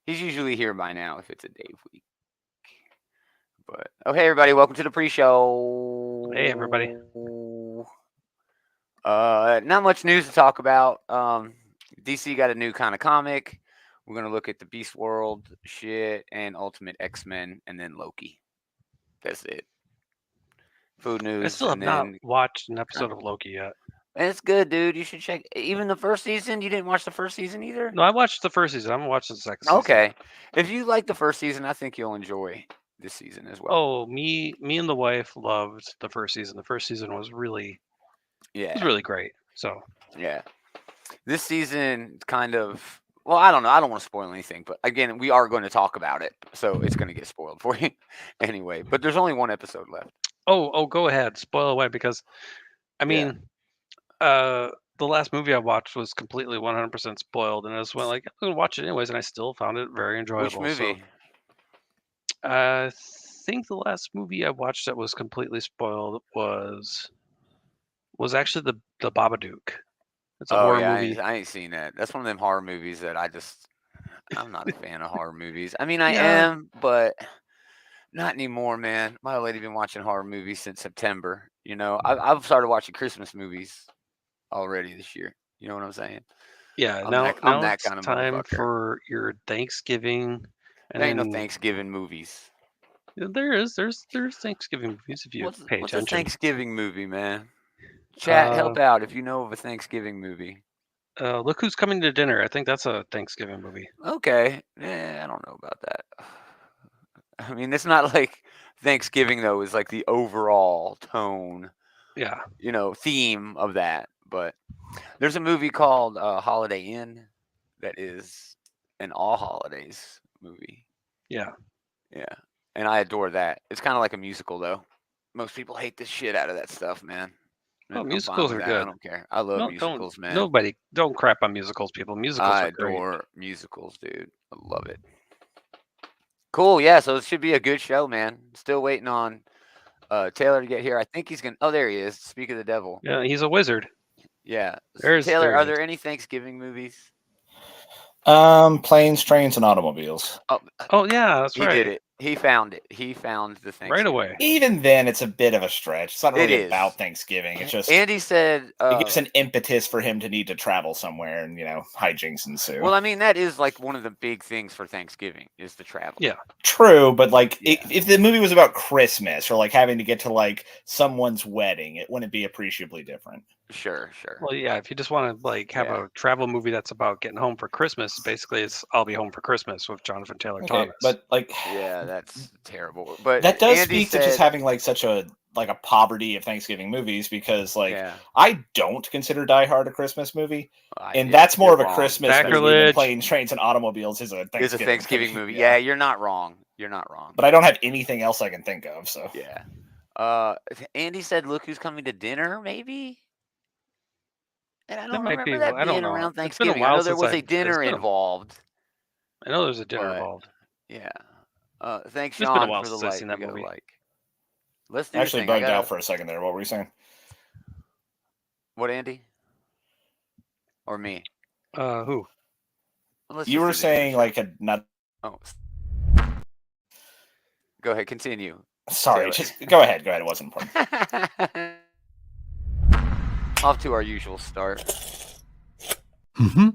He's usually here by now if it's a Dave week. But hey everybody, welcome to the Hey, everybody. pre-show. Not much news to talk about. DC got a new kind of comic. We're gonna look at the Beast World shit and Ultimate X-Men, and then Loki. That's it. Food I news, still have and not then watched an kind episode of. of Loki yet. And it's good, dude. You should check. Even the first season, you didn't watch the first season either. No, I watched the first season. I haven't watched the second season. Okay, if you like the first season, I think you'll enjoy this season as well. Oh, me and the wife loved the first season. The first season was Yeah, really great. So yeah. This season kind of, well, I don't know. I don't want to spoil anything, but again, we are going to talk about it, so it's going to get spoiled for you anyway. But there's only one episode left. go ahead, spoil away because I Yeah. mean, the last movie I watched was completely 100% spoiled, and I just went like, I'm gonna watch it anyways, and I still found it very Which enjoyable. So movie? I think the last movie I watched that was completely spoiled was actually the Babadook. It's a Oh horror yeah, movie. I ain't seen that. That's one of them horror movies that I'm not a fan of horror movies. I mean, I Yeah, am, but not anymore, man. My lady been watching horror movies since September. I've started watching Christmas movies already this year. You know what I'm saying? yeah. I'm Now that I'm now that it's kind of time motherfucker. for your Thanksgiving, and There ain't no then Thanksgiving movies. there's Thanksgiving movies if you pay What's a attention. Thanksgiving movie, man? Chat, Uh, help out if you know of a Thanksgiving movie. Look Who's Coming to Dinner. I think that's a Thanksgiving movie. Okay, I don't know about that. I mean, it's not like Thanksgiving though is like the overall tone, Yeah, theme of that. But there's a movie called Holiday Inn that is an all holidays movie. yeah. Yeah, and I adore that. It's kind of like a musical though. Most people hate the shit out of that stuff, man. Oh, I'm fine musicals with are that. I good. don't care. I love No, don't musicals, man. nobody don't crap on musicals, people. Musicals I are great. adore musicals, dude. I love it. Cool. Yeah. So it should be a good show, man. Still waiting on Taylor to get here. I think he's gonna. Oh, there he is. Speak of the devil. Yeah, he's a wizard. Yeah. Taylor, There he are is. there any Thanksgiving movies? Planes, trains, and automobiles. Oh, Oh yeah, that's he did right. it. He found it. He found the Right Thanksgiving away. movie. Even then, it's a bit of a stretch. It's not It really is. about Thanksgiving. It's just Andy said. it gives an impetus for him to need to travel somewhere, and hijinks ensue. Well, I mean, that is like one of the big things for Thanksgiving is the travel. Yeah. True, but like Yeah. if the movie was about Christmas or like having to get to like someone's wedding, it wouldn't be appreciably different. Sure. Well, yeah, if you just want to like have Yeah. a travel movie that's about getting home for Christmas, basically it's I'll Be Home for Christmas with Jonathan Taylor Okay, Thomas. but like Yeah, that's terrible. But that does Andy speak to just said, having like such a poverty of Thanksgiving movies because like yeah, I don't consider Die Hard a Christmas movie. And yeah, that's more you're of a wrong. Christmas movie than Sacrilege. Planes, Trains, and Automobiles is a It's Thanksgiving, a Thanksgiving movie. Yeah, you're not wrong. You're not wrong. But I don't have anything else I can think of. So Yeah. Andy said, "Look who's coming to dinner." Maybe. And I That don't might remember be. that I don't being know. around It's been a Thanksgiving. I while know there since was a it's dinner been. involved, I know there's a dinner but involved. yeah. Thanks, It's been a Sean, while for the since I've like. seen We that got a movie. like. Let's do I this actually thing. I bugged out gotta. for a second there. What were you saying? What, Andy? Or me? Who? Let's You just were do the dinner saying show. like not. Oh, go ahead. Continue. Sorry, Taylor. just go ahead. Go ahead. It wasn't important. Off to our usual start. Mm-hmm.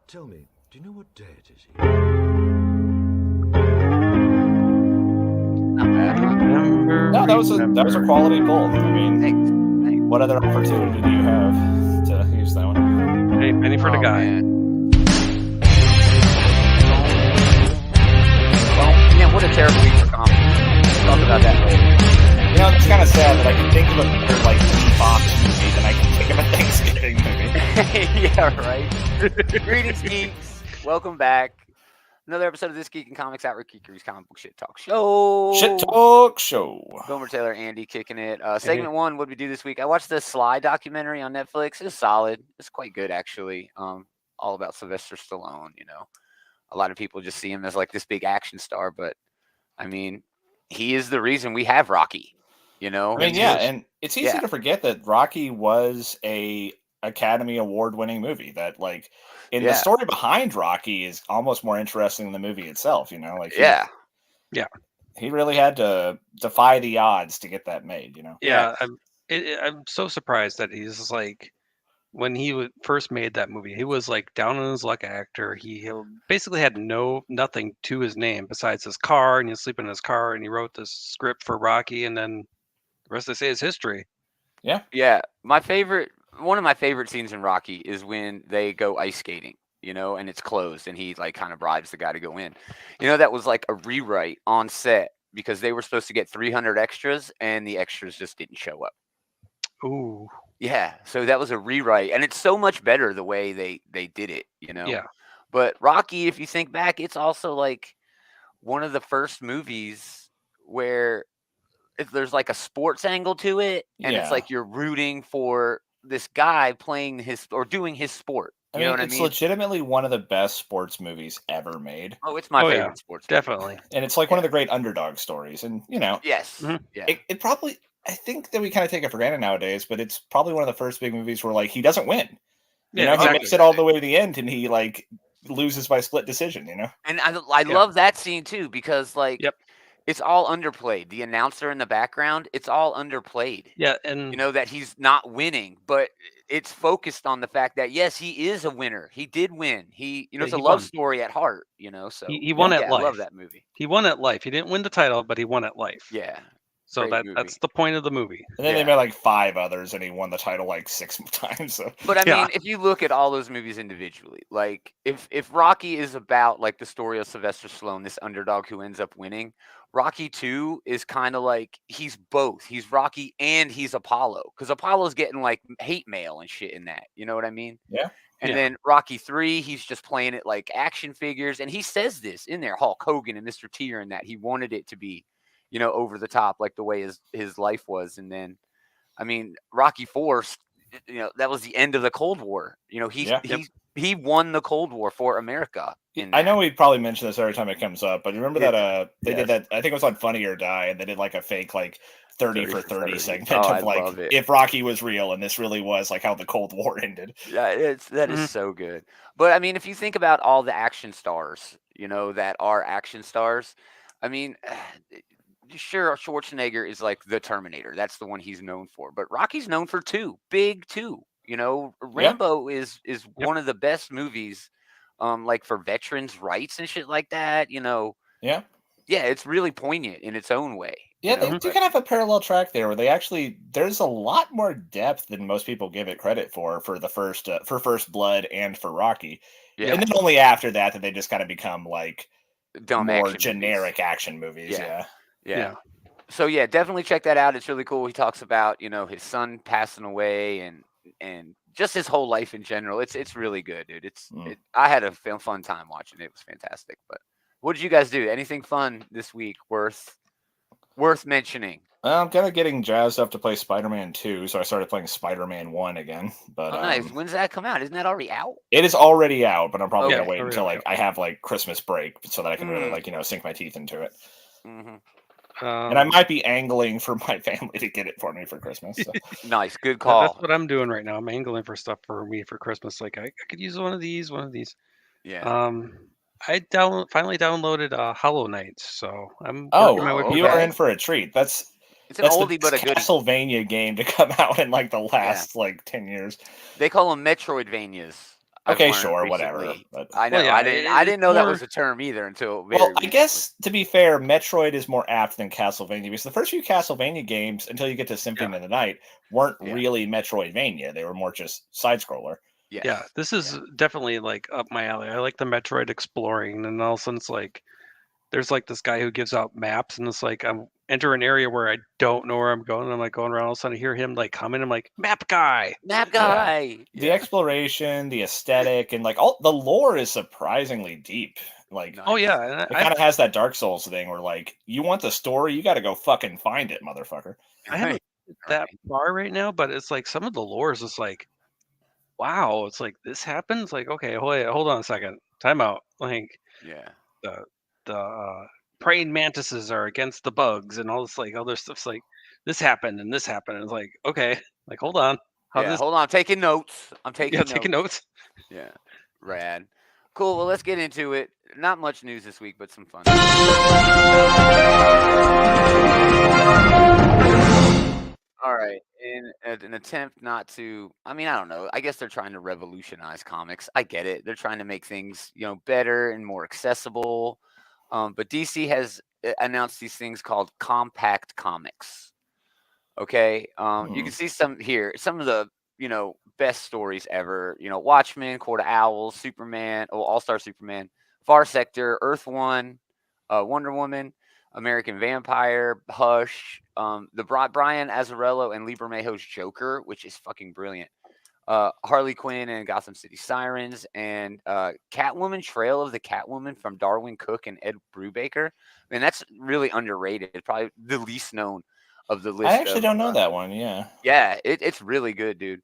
Tell me, do you know what day it is? Not bad, huh? No, that was a quality pull. I mean, Thanks. what other opportunity do you have to use that one? Hey, penny for the Oh, guy. man. Well, yeah, what a terrible week for comedy. We'll talk about that later. It's kind of sad that I can think of a better like Fox movie than I can think of a Thanksgiving movie. Yeah, right. Greetings, geeks. Welcome back. Another episode of this Geek and Comics Outward Geekery's Comic Book Shit Talk Show. Shit talk show. Gomer Taylor, Andy kicking it. Segment one, what did we do this week? I watched the Sly documentary on Netflix. It was solid. It's quite good, actually. All about Sylvester Stallone, A lot of people just see him as like this big action star, but I mean, he is the reason we have Rocky, I mean, yeah, and it's easy to forget that Rocky was a Academy Award-winning movie that, like, in the Yeah. story behind Rocky is almost more interesting than the movie itself. You know, like Yeah. he really had to defy the odds to get that made. You know. Yeah, I'm so surprised that he's like when he first made that movie, he was like down on his luck actor. He basically had nothing to his name besides his car, and he was sleeping in his car, and he wrote this script for Rocky, and then the rest they say is history. Yeah. One of my favorite scenes in Rocky is when they go ice skating, you know, and it's closed and he like kind of bribes the guy to go in. You know, that was like a rewrite on set because they were supposed to get 300 extras and the extras just didn't show up. Ooh, Yeah, so that was a rewrite, and it's so much better the way they did it, you know. yeah, But Rocky, if you think back, it's also like one of the first movies where if there's like a sports angle to it, and it's Yeah. like you're rooting for this guy playing his or doing his sport. I You know mean, what I it's mean? legitimately one of the best sports movies ever made, Oh, it's my Oh, yeah, favorite sports movie. definitely. and it's like one of the great underdog stories. And you know, Yes. Mhm. Yeah. it probably I think that we kind of take it for granted nowadays, but it's probably one of the first big movies where like he doesn't win. You Yeah, know, he exactly. makes it all the way to the end, and he like loses by split decision. You know. And I Yeah. love that scene too because like Yep. it's all underplayed. The announcer in the background, it's all underplayed. Yeah, You and know that he's not winning, but it's focused on the fact that yes, he is a winner. He did win. He, you know, Yeah, it's a he love won. story at heart. You know, so He won at yeah, I love life. that movie. He won at life. He didn't win the title, but he won at life. Yeah, So great that's movie. the point of the movie. And then they Yeah. made like 5 others, and he won the title like 6 times. So But I Yeah. mean, if you look at all those movies individually, like if Rocky is about like the story of Sylvester Stallone, this underdog who ends up winning, Rocky 2 is kind of like he's both. He's Rocky and he's Apollo because Apollo's getting like hate mail and shit in that. You know what I mean? yeah, And Yeah. then Rocky 3, he's just playing it like action figures, and he says this in there, Hulk Hogan and Mr. T are in that he wanted it to be, you know, over the top like the way his life was, and then I mean Rocky 4, you know, that was the end of the Cold War. You know, yeah. he won the Cold War for America. I know we probably mention this every time it comes up, but remember Yeah. that they did Yes. that. I think it was on Funny or Die, and they did like a fake like 30 for 30 segment Oh, I of like love it. if Rocky was real and this really was like how the Cold War ended. Yeah, that is Mhm. so good. But I mean, if you think about all the action stars, you know, that are action stars, I mean, sure, Schwarzenegger is like the Terminator. That's the one he's known for. But Rocky's known for two, big two. You know, Rambo is Yep. one of the best movies, like for veterans' rights and shit like that. You know, Yeah. yeah, it's really poignant in its own way. Yeah, You know, they do but- kind of have a parallel track there where they actually there's a lot more depth than most people give it credit for the for First Blood and for Rocky. yeah, And then only after that they just kind of become like dumb more action generic action movies. Yeah. Yeah. Yeah. So yeah, definitely check that out. It's really cool. He talks about, you know, his son passing away and just his whole life in general. It's really good, dude. I had a fun time watching it. It was fantastic. But what did you guys do? Anything fun this week worth mentioning? I'm kind of getting jazzed up to play Spider-Man 2, so I started playing Spider-Man 1 again. But Oh, nice. When's that come out? Isn't that already out? it is already out, but I'm probably Okay. gonna wait Already until out. like I have like Christmas break so that I can really Mm. like sink my teeth into it. Hmm. And I might be angling for my family to get it for me for Christmas. So. Nice. Good That's call. what I'm doing right now. I'm angling for stuff for me for Christmas. Like I could use one of these. Yeah. I finally downloaded Hollow Knight, so I'm Oh, working my way. you are okay. in for a treat. That's It's an the oldie but a best goodie. Castlevania game to come out in like the last like 10 years. They call them Metroidvanias. I've Okay, learned sure, whatever. recently. But, I know. Well, yeah, I it's didn't know that more- was a term either until very well, I recently. guess to be fair, Metroid is more apt than Castlevania because the first few Castlevania games, until you get to Symphony of the Night, weren't Yeah. really Metroidvania. They were more just side scroller. Yes. Yeah, this is definitely like up my alley. I like the Metroid exploring, and all of a sudden it's like there's like this guy who gives out maps, and it's like I'm enter an area where I don't know where I'm going, and I'm like going around. All of a sudden I hear him like coming. I'm like, map guy. Map guy. The exploration, the aesthetic, and like all the lore is surprisingly deep. Like Oh Nice. yeah, and it kind of has that Dark Souls thing where like you want the story, you got to go fucking find it, motherfucker. I haven't that far right now, but it's like some of the lore is just like, wow, it's like this happens. Like, okay, hold on a second, time out. Like Yeah. the praying mantises are against the bugs and all this like other stuff's like this happened and this happened. And it's like, okay, like hold on. Hold on. I'm taking notes. Taking notes. Yeah. Rad. Cool. Well, let's get into it. Not much news this week, but some fun. All right. In an attempt not to, I don't know. I guess they're trying to revolutionize comics. I get it. They're trying to make things, better and more accessible. But DC has announced these things called compact comics. Okay. You can see some here. Some of the, best stories ever. Watchmen, Court of Owls, Superman, All-Star Superman, Far Sector, Earth One, Wonder Woman, American Vampire, Hush, Brian Azzarello and Lee Bermejo's Joker, which is fucking brilliant. Harley Quinn and Gotham City Sirens, and Catwoman, Trail of the Catwoman from Darwin Cook and Ed Brubaker. That's really underrated. Probably the least known of the list. I actually don't know that one. Yeah. Yeah, it's really good, dude.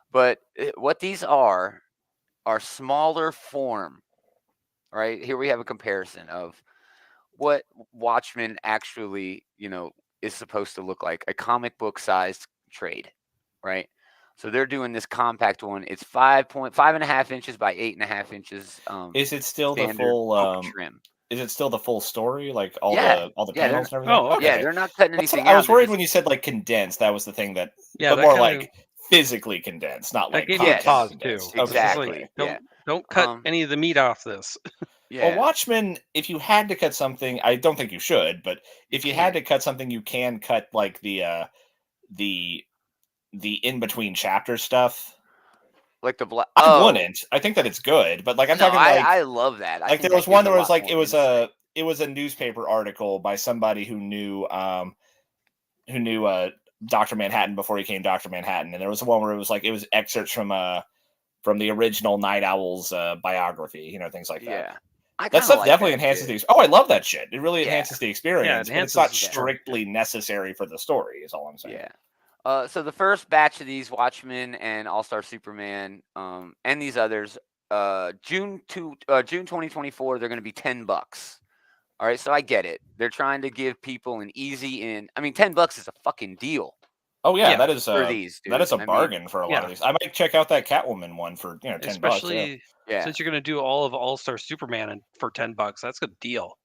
But what these are smaller form. Right here, we have a comparison of what Watchmen actually, is supposed to look like, a comic book sized trade, right? So they're doing this compact one. It's 5.5 inches by 8.5 inches. Is it still the full trim? Is it still the full story, like all the panels and everything? Oh, okay. Yeah, they're not cutting anything out. I was worried when you said like condensed. That was the thing but more like physically condensed, not like pause too. Exactly. Don't cut any of the meat off this. Yeah. Well, Watchmen, if you had to cut something, I don't think you should, but if you had to cut something, you can cut like the in between chapter stuff. Like the black. I wouldn't. I think that it's good, but like I'm talking like I love that. Like there was one where it was like it was a newspaper article by somebody who knew Dr. Manhattan before he came Dr. Manhattan, and there was one where it was excerpts from the original Night Owl's biography, things like that. Yeah. That stuff definitely enhances the. Oh, I love that shit. It really enhances the experience, but it's not strictly necessary for the story. Is all I'm saying. Yeah. So the first batch of these Watchmen and All-Star Superman, and these others, June 2024, they're going to be $10. All right, so I get it. They're trying to give people an easy in. $10 is a fucking deal. Oh yeah, that is for these. Dude. That is a bargain for a lot of these. I might check out that Catwoman one for $10. Especially since you're going to do all of All-Star Superman for $10. That's a good deal.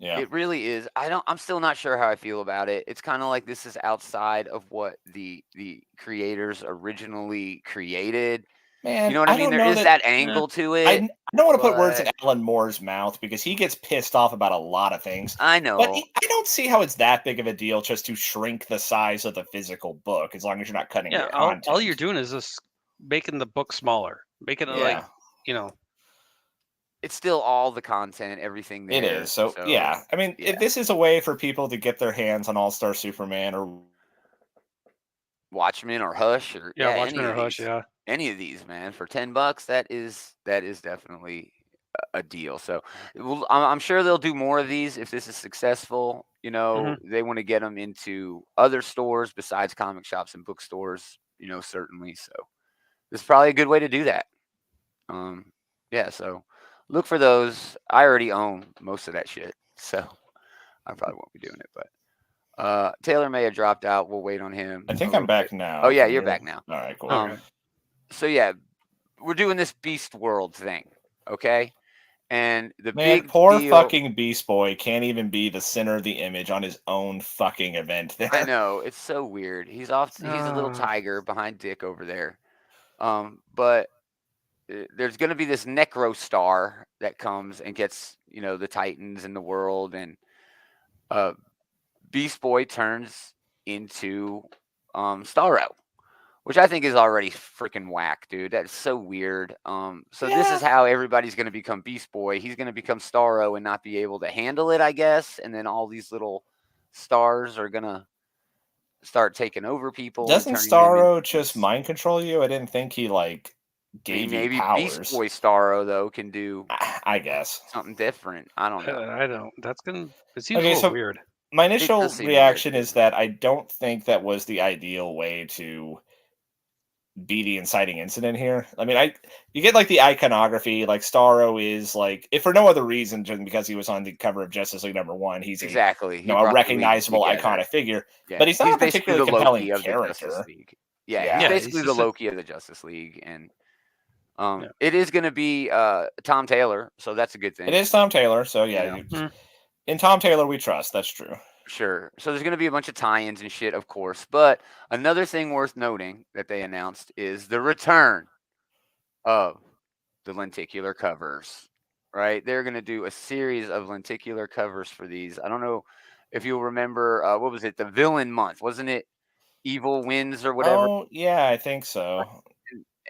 Yeah, it really is. I'm still not sure how I feel about it. It's kind of like this is outside of what the creators originally created. Man, you know what I mean? There is that angle to it. I don't want to put words in Alan Moore's mouth because he gets pissed off about a lot of things. I know. But I don't see how it's that big of a deal just to shrink the size of the physical book as long as you're not cutting the content. All you're doing is just making the book smaller. Making it it's still all the content, everything there. It is. So yeah. If this is a way for people to get their hands on All-Star Superman or Watchmen or Hush or Watchmen or Hush, any of these, man, for $10, that is definitely a deal. So I'm sure they'll do more of these if this is successful. They want to get them into other stores besides comic shops and bookstores. Certainly. So this is probably a good way to do that. So look for those. I already own most of that shit, so I probably won't be doing it. But Taylor may have dropped out. We'll wait on him. I think I'm back now. Oh yeah, you're back now. All right, cool. So yeah, we're doing this Beast World thing, okay? And the big poor fucking Beast Boy can't even be the center of the image on his own fucking event there. I know, it's so weird. He's a little tiger behind Dick over there. But there's going to be this Necro Star that comes and gets, the Titans in the world, and Beast Boy turns into Starro, which I think is already freaking whack, dude. That's so weird. This is how everybody's going to become Beast Boy. He's going to become Starro and not be able to handle it, I guess. And then all these little stars are going to start taking over people. Doesn't Starro just mind control you? I didn't think he gave you powers. Beast Boy Starro though can do, I guess, something different. I don't know. I don't. It seems a little weird. My initial reaction is that I don't think that was the ideal way to be the inciting incident here. You get the iconography, Starro is if for no other reason than because he was on the cover of Justice League #1, he's a recognizable iconic figure. Yeah. But he's not a particularly compelling character. Yeah, Yeah. he's Yeah, basically he's the just a- Loki of the Justice League, and Yeah. it is going to be Tom Taylor, so that's a good thing. It is Tom Taylor, so You yeah. know. In Tom Taylor, we trust. That's true. Sure. So there's going to be a bunch of tie-ins and shit, of course. But another thing worth noting that they announced is the return of the lenticular covers. Right? They're going to do a series of lenticular covers for these. I don't know if you'll remember. What was it? The Villain Month, wasn't it? Evil Wins or whatever. Oh yeah, I think so.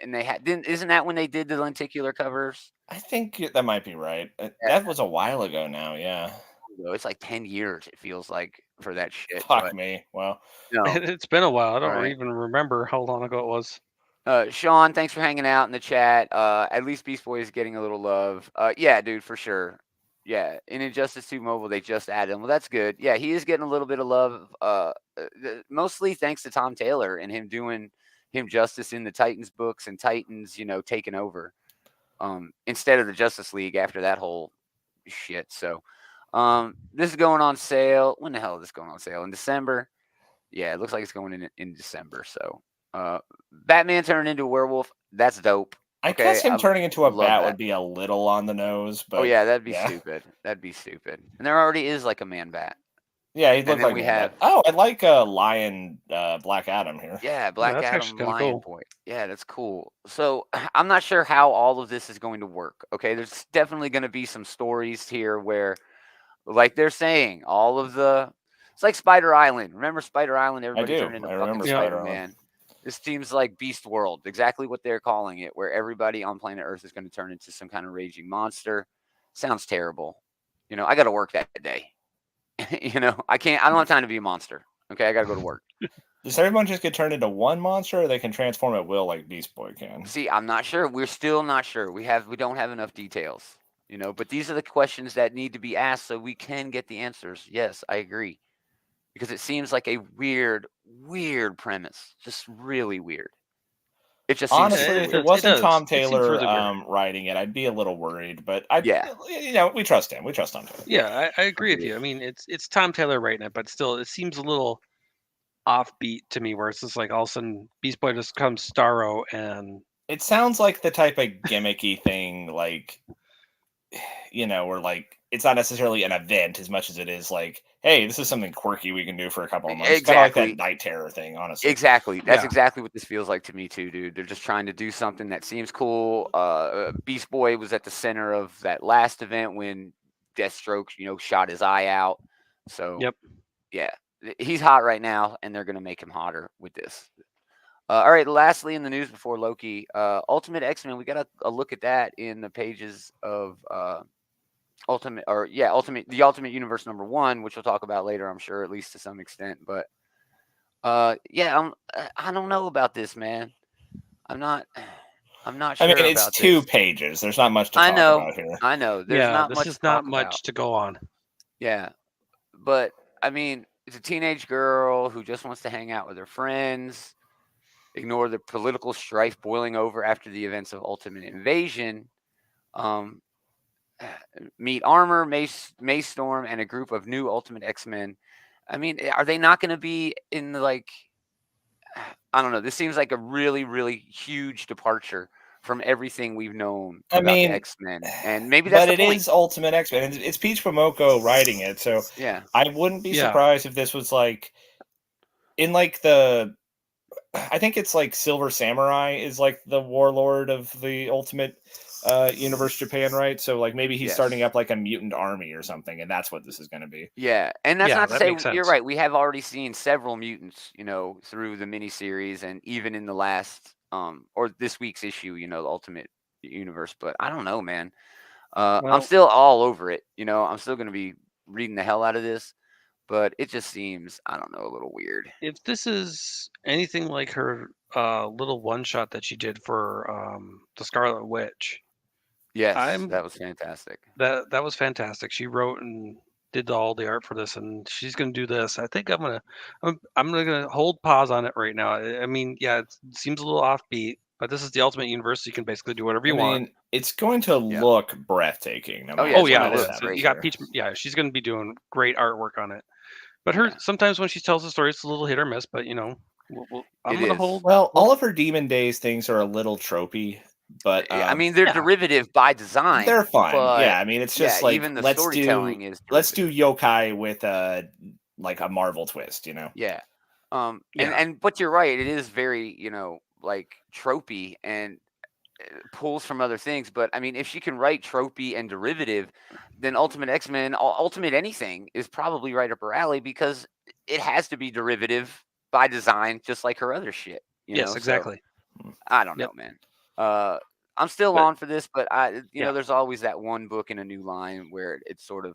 And they had didn't. Isn't that when they did the lenticular covers? I think that might be right. That was a while ago now. Yeah. It's like 10 years. It feels like for that shit. Fuck But me. Well, no. It's been a while. I don't Right. even remember how long ago it was. Sean, thanks for hanging out in the chat. At least Beast Boy is getting a little love. Yeah, dude, for sure. Yeah, in Injustice 2 Mobile, they just added him. Well, that's good. Yeah, he is getting a little bit of love. Mostly thanks to Tom Taylor and him doing him justice in the Titans books and Titans, taking over. Instead of the Justice League after that whole shit. So, this is going on sale. When the hell is this going on sale? In December? Yeah, it looks like it's going in December. So, Batman turned into a werewolf. That's dope. I Okay, guess him I turning into a love bat that. would be a little on the nose, but Oh yeah, that'd be yeah. stupid. That'd be stupid. And there already is like a man bat. Yeah, he'd look then like we Man Bat. have- Oh, I like Lion Black Adam here. Yeah, Black that's Adam, actually kinda Lion cool. Boy. Yeah, that's cool. So I'm not sure how all of this is going to work. Okay, there's definitely going to be some stories here where, like they're saying, it's like Spider Island. Remember Spider Island? Everybody do. turned into I fucking remember Spider Spider-Man. Island. This seems like Beast World, exactly what they're calling it, where everybody on planet Earth is going to turn into some kind of raging monster. Sounds terrible. I got to work that day. I don't have time to be a monster. Okay, I got to go to work. Does everyone just get turned into one monster, or they can transform at will like Beast Boy can? See, I'm not sure. We're still not sure. We don't have enough details, but these are the questions that need to be asked so we can get the answers. Yes, I agree. Because it seems like a weird premise. Just really weird. It just seems Honestly, super if weird. it wasn't does. Tom It seems Taylor really weird. writing it, I'd be a little worried. But Yeah. we trust him. We trust Tom Taylor. Yeah, I agree with you. I mean, it's Tom Taylor writing it, but still, it seems a little offbeat to me, where it's just like all of a sudden Beast Boy just comes Starro, and It sounds like the type of gimmicky thing, like where like it's not necessarily an event as much as it is like, hey, this is something quirky we can do for a couple of months. Kind of like Exactly. that Night Terror thing, honestly. Exactly. That's Yeah. exactly what this feels like to me too, dude. They're just trying to do something that seems cool. Beast Boy was at the center of that last event when Deathstroke, shot his eye out. So Yep. yeah, he's hot right now, and they're gonna make him hotter with this. All right. Lastly, in the news before Loki, Ultimate X-Men. We got a look at that in the pages of the Ultimate Universe #1, which we'll talk about later, I'm sure, at least to some extent. But I don't know about this, man. I'm not sure. I mean, it's about 2 this. pages. There's not much to I talk know. about here. I know. There's yeah, not this much. is to not talk much about. to go on. Yeah, but I mean, it's a teenage girl who just wants to hang out with her friends, ignore the political strife boiling over after the events of Ultimate Invasion. Meet Armor, Mace Storm, and a group of new Ultimate X-Men. I mean, are they not going to be in the, like, I don't know. This seems like a really, really huge departure from everything we've known about the X-Men. And maybe that's but the it point. is Ultimate X-Men. It's Peach Momoko writing it, so Yeah. I wouldn't be Yeah. surprised if this was like in like I think it's like Silver Samurai is like the warlord of the Ultimate Universe Japan, right? So like maybe he's Yes. starting up like a mutant army or something, and that's what this is going to be. Yeah, and that's Yeah, not to that say makes you're sense. right. We have already seen several mutants, through the miniseries and even in the last or this week's issue, the Ultimate Universe. But I don't know, man. I'm Well- still all over it. I'm still going to be reading the hell out of this, but it just seems, I don't know, a little weird. If this is anything like her little one shot that she did for the Scarlet Witch, Yes, I'm- that was fantastic. that was fantastic. She wrote and did all the art for this, and she's gonna do this. I think I'm gonna hold pause on it right now. I mean, yeah, it seems a little offbeat, but this is the Ultimate Universe. So you can basically do whatever you want. It's going to Yeah. look breathtaking. No Oh, matter yeah, Oh it's yeah, gonna it look is. great You got here. Peach. Yeah, she's gonna be doing great artwork on it. But Yeah. sometimes when she tells the story, it's a little hit or miss. But I'm It gonna is. hold. Well, all of her Demon Days things are a little tropey, but I mean, they're yeah. derivative by design. they're fine. But Yeah, I mean, it's just like even the let's storytelling do is let's derivative. do yokai with like a Marvel twist, you know? Yeah. Yeah. And but you're right. It is very, like tropey and pulls from other things. But I mean, if she can write tropey and derivative, then Ultimate X-Men, Ultimate anything is probably right up her alley because it has to be derivative by design, just like her other shit. Yes, So exactly. I don't Yep. know, man. I'm still But- on for this, but Yeah. there's always that one book in a new line where it sort of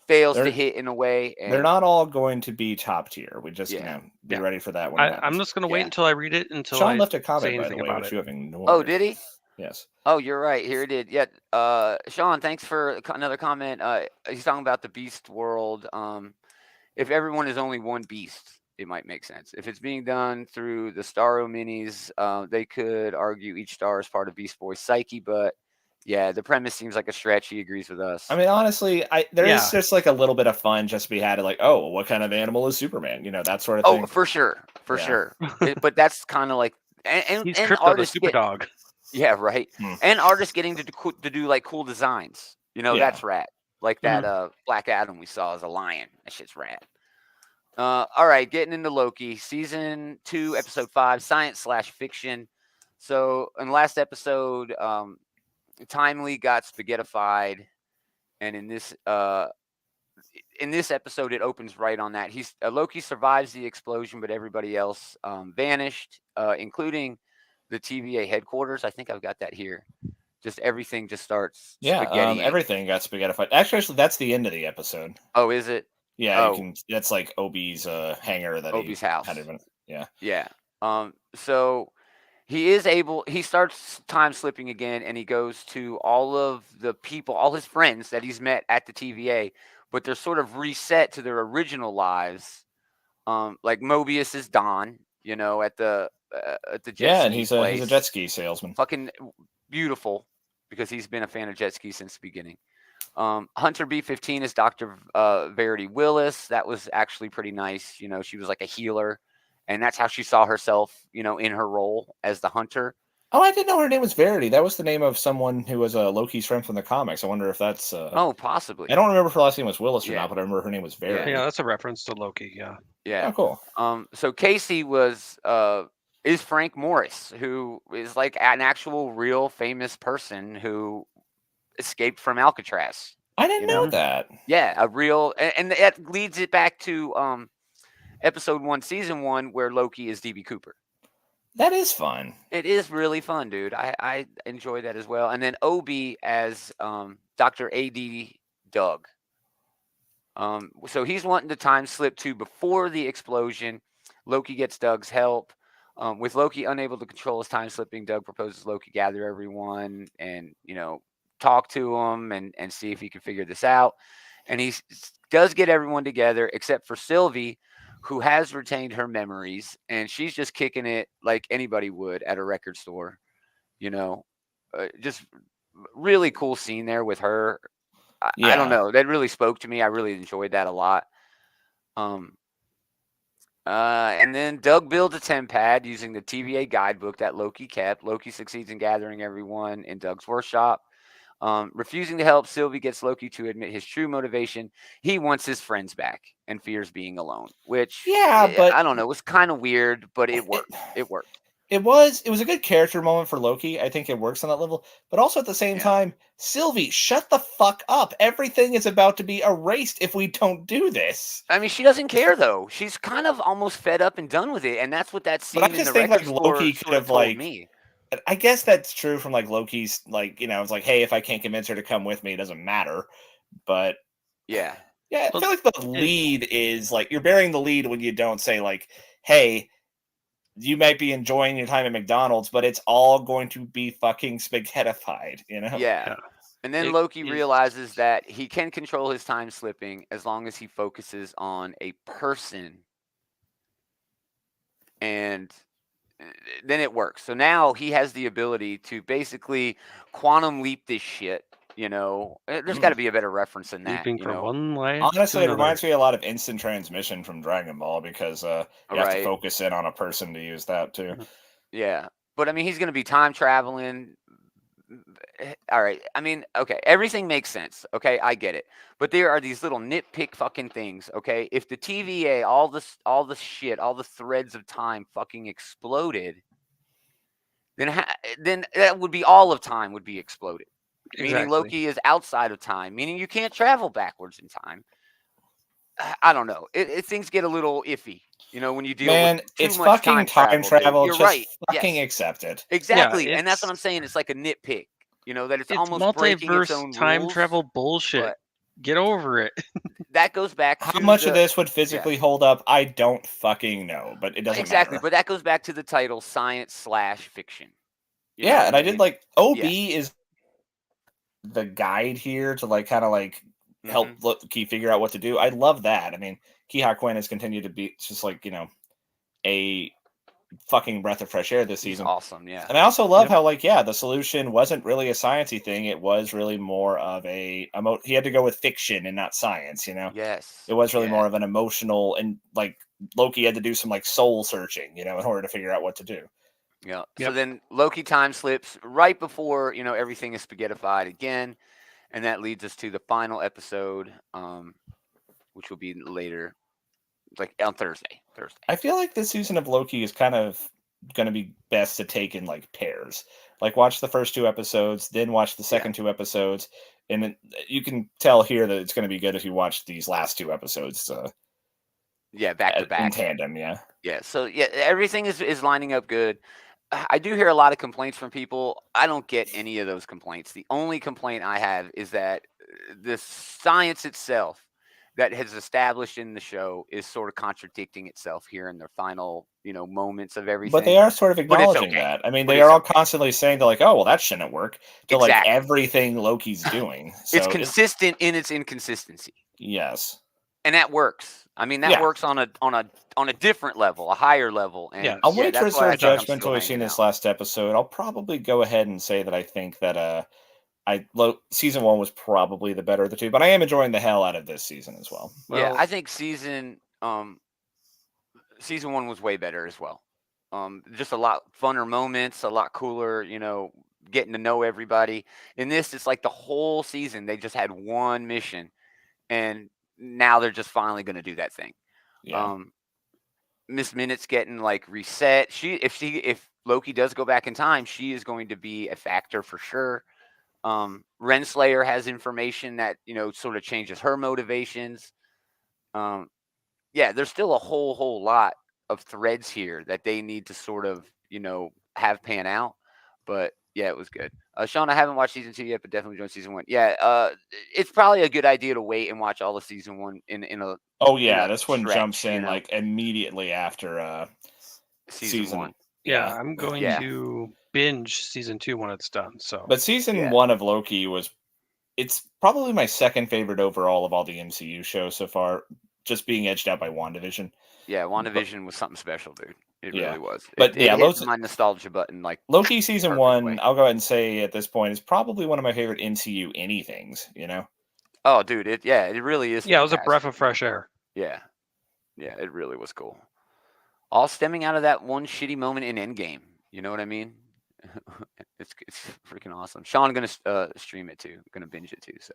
fails to They're hit in a way. they're And not all going to be top tier. We just, Yeah. be Yeah. ready for that when it I'm happens. just gonna wait Yeah. until I read it until Sean I left a say comment, by anything the way, about which it. you have ignored. Oh, did he? Yes. Oh, you're right. Here it is. Yeah. Sean, thanks for another comment. He's talking about the Beast world. If everyone is only one beast, it might make sense. If it's being done through the Starro minis, they could argue each star is part of Beast Boy's psyche, but yeah, the premise seems like a stretch. He agrees with us. I mean, honestly, there is Yeah. just like a little bit of fun just to be had. Like, oh, what kind of animal is Superman? That sort of Oh, thing. for sure, for Yeah. sure. But that's kind of like and He's and Crypto, the artists super get dog. yeah, right. Hmm. And artists getting to do like cool designs. Yeah. That's rad. Like that Black Adam we saw as a lion. That shit's rad. All right, getting into Loki, season 2, episode 5, science/fiction. So in the last episode, Timely got spaghettified, and in this episode, it opens right on that. Loki survives the explosion, but everybody else vanished, including the TVA headquarters. I think I've got that here. Just everything just starts Yeah. spaghettiing. Everything got spaghettified. Actually, that's the end of the episode. Oh, is it? Yeah, Oh. you can. That's like Obi's hangar that Obi's he house. had even. Yeah. Yeah. So he starts time slipping again, and he goes to all of the people, all his friends that he's met at the TVA, but they're sort of reset to their original lives. Like Mobius is Don, at the jet Yeah, ski and he's place. a jet ski salesman. Fucking beautiful, because he's been a fan of jet ski since the beginning. Hunter B-15 is Dr. Verity Willis. That was actually pretty nice. She was like a healer, and that's how she saw herself, in her role as the Hunter. Oh, I didn't know her name was Verity. That was the name of someone who was Loki's friend from the comics. I wonder if that's. Oh, possibly. I don't remember if her last name was Willis or Yeah. not, but I remember her name was Verity. Yeah, that's a reference to Loki. Yeah. Yeah. Oh, cool. So Casey is Frank Morris, who is like an actual real famous person who escaped from Alcatraz. I didn't know that. Yeah, a real, and that leads it back to episode 1, season 1, where Loki is DB Cooper. That is fun. It is really fun, dude. I enjoy that as well. And then Obi as Dr. A.D. Doug. So he's wanting to time slip to before the explosion. Loki gets Doug's help. With Loki unable to control his time slipping, Doug proposes Loki gather everyone and, talk to him and see if he can figure this out. And he does get everyone together except for Sylvie, who has retained her memories, and she's just kicking it like anybody would at a record store. Just really cool scene there with her. I don't know. That really spoke to me. I really enjoyed that a lot. And then Doug builds a TemPad using the TVA guidebook that Loki kept. Loki succeeds in gathering everyone in Doug's workshop. Refusing to help, Sylvie gets Loki to admit his true motivation. He wants his friends back and fears being alone, which, but I don't know, it was kind of weird, but it worked. It worked. It was a good character moment for Loki. I think it works on that level. But also at the same time, Sylvie, shut the fuck up. Everything is about to be erased if we don't do this. I mean, she doesn't care, though. She's kind of almost fed up and done with it, and that's what that scene But I just in the think record like store Loki could sort of have told me. I guess that's true from like Loki's it's like, hey, if I can't convince her to come with me, it doesn't matter. But yeah, I feel like the lead is like you're bearing the lead when you don't say like, hey, you might be enjoying your time at McDonald's, but it's all going to be fucking spaghettified, Yeah. And then Loki realizes that he can control his time slipping as long as he focuses on a person. And then it works. So now he has the ability to basically quantum leap this shit You know, there's got to be a better reference than that. Leaping You from know, one life Honestly, to it another. reminds me a lot of Instant Transmission from Dragon Ball because you have to Right. focus in on a person to use that too. Yeah, but I mean, he's going to be time traveling. All right. I mean, okay, everything makes sense. Okay, I get it. But there are these little nitpick fucking things. Okay, if the TVA, all the shit, all the threads of time fucking exploded, then that would be all of time would be exploded. Meaning Exactly. Loki is outside of time. Meaning you can't travel backwards in time. I don't know. Things get a little iffy. You know, when you deal Man, with too it's much fucking travel, time dude. travel. You're Just right. fucking Yes. accept it. Exactly, and that's what it's- I'm saying. It's like a nitpick, you know, that it's It's almost breaking its multiverse own time rules. travel bullshit. But Get over it. that goes back How to much of the this would physically hold up? I don't fucking know, but it doesn't exactly, matter. but that goes back to the title science/fiction. You know Yeah, what and I I did mean? like OB Yeah. is the guide here to like kind of like help Mhm. Loki figure out what to do. I love that. I mean, Kiha Quinn has continued to be just like, you know, a fucking breath of fresh air this He's season. awesome, yeah. And I also love Yep. how like, yeah, the solution wasn't really a sciencey thing. It was really more of a he had to go with fiction and not science, you know. Yes. It was really Yeah. more of an emotional, and like Loki had to do some like soul searching, you know, in order to figure out what to do. Yeah. So Yep. then Loki time slips right before, you know, everything is spaghettified again, and that leads us to the final episode, which will be later, like on Thursday. I feel like this season of Loki is kind of going to be best to take in like pairs. Like watch the first 2 episodes, then watch the second 2 episodes, and then you can tell here that it's going to be good if you watch these last 2 episodes Yeah, back to in back. tandem. Yeah. Yeah. So yeah, everything is lining up good. I do hear a lot of complaints from people. I don't get any of those complaints. The only complaint I have is that the science itself that has established in the show is sort of contradicting itself here in the final, you know, moments of everything. But they are sort of But it's acknowledging okay. that. I mean, But they it's are all okay. constantly saying they're like, "Oh, well, that shouldn't work," to like Exactly. everything Loki's doing. So It's consistent in its inconsistency, yes. and that works. I mean, that Yeah. works on a different level, a higher level, and Yes. I'll yeah, wait for that's why I reserved think I'm judgment still until we've hanging seen this out. last episode. I'll probably go ahead and say that I think that season 1 was probably the better of the two, but I am enjoying the hell out of this season as well. Yeah, Well, I think season 1 was way better as well. Just a lot funner moments, a lot cooler, you know, getting to know everybody. In this, it's like the whole season they just had one mission, and now they're just finally going to do that thing. Yeah. Miss Minutes getting like reset. If Loki does go back in time, she is going to be a factor for sure. Renslayer has information that, you know, sort of changes her motivations. Yeah, there's still a whole lot of threads here that they need to sort of, you know, have pan out. But yeah, it was good. Sean, I haven't watched season 2 yet, but definitely joined season 1. Yeah, it's probably a good idea to wait and watch all of season 1 in a Oh in yeah, a this one stretch, jumps you in know, like immediately after season 1. yeah, Yeah. I'm going Yeah. to binge season 2 when it's done. So, But season Yeah. 1 of Loki it's probably my second favorite overall of all the MCU shows so far, just being edged out by WandaVision. Yeah, WandaVision was something special, dude. It Yeah. really was. But It yeah, hit my nostalgia button like Loki season perfect 1, way. I'll go ahead and say at this point is probably one of my favorite MCU anythings, you know? Oh, dude, it really is. yeah, it was a fantastic, breath of you know? fresh air. Yeah, it really was cool. All stemming out of that one shitty moment in Endgame. You know what I mean? it's freaking awesome. Sean gonna stream it too. Gonna binge it too. So,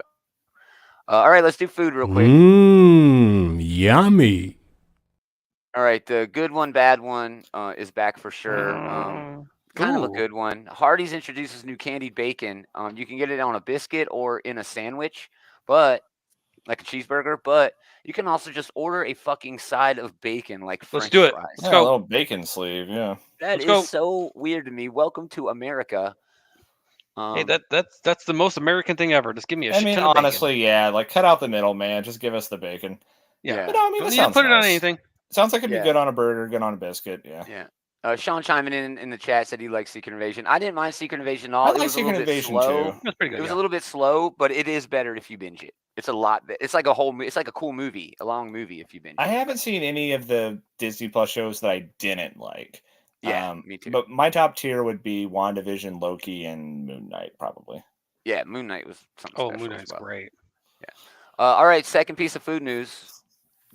all right, let's do food real quick. Mmm, yummy. All right, the good one, bad one is back for sure. Kind of a Ooh. good one. Hardee's introduces new candied bacon. You can get it on a biscuit or in a sandwich, but like a cheeseburger. But you can also just order a fucking side of bacon, like Let's French do it. fries. Let's Yeah, a go. little bacon sleeve, yeah. That Let's is go. so weird to me. Welcome to America. Hey, that's the most American thing ever. Just give me a I shit mean, ton of bacon. honestly, yeah, like cut out the middle, man. Just give us the bacon. Yeah. But no, I mean, Don't this need to sounds put it on nice. anything. Sounds like it'd be Yeah. good on a burger, good on a biscuit, yeah. Yeah. Sean chiming in the chat said he likes Secret Invasion. I didn't mind Secret Invasion at I all. It like was a Secret little bit Invasion slow. too. That's pretty good. It was yeah. a little bit slow, but it is better if you binge it. It's a lot. It's like it's like a cool movie, a long movie if you binge I it. haven't seen any of the Disney Plus shows that I didn't like. Yeah, me too. But my top tier would be WandaVision, Loki, and Moon Knight, probably. Yeah, Moon Knight was something Oh, special Moon as Knight's well. great. All right, second piece of food news.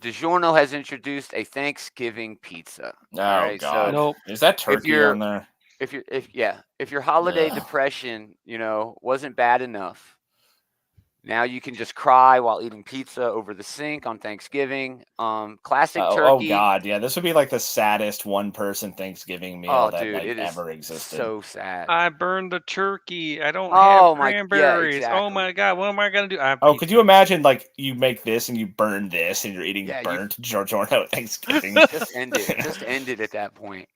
DiGiorno has introduced a Thanksgiving pizza. Oh All right, God, Nope. is that if turkey you're on there? if your holiday Ugh. depression, wasn't bad enough, now you can just cry while eating pizza over the sink on Thanksgiving. Classic Oh turkey. God, yeah, this would be like the saddest one-person Thanksgiving meal Oh, that dude, like it is ever existed. so sad. I burned the turkey. I don't Oh have my, yeah, cranberries. Oh exactly. my God, what am I gonna do? I have Oh, could pizza. you imagine like you make this and you burn this and you're eating Yeah, burnt Giorgiano at Thanksgiving? just end it. Just end it at that point.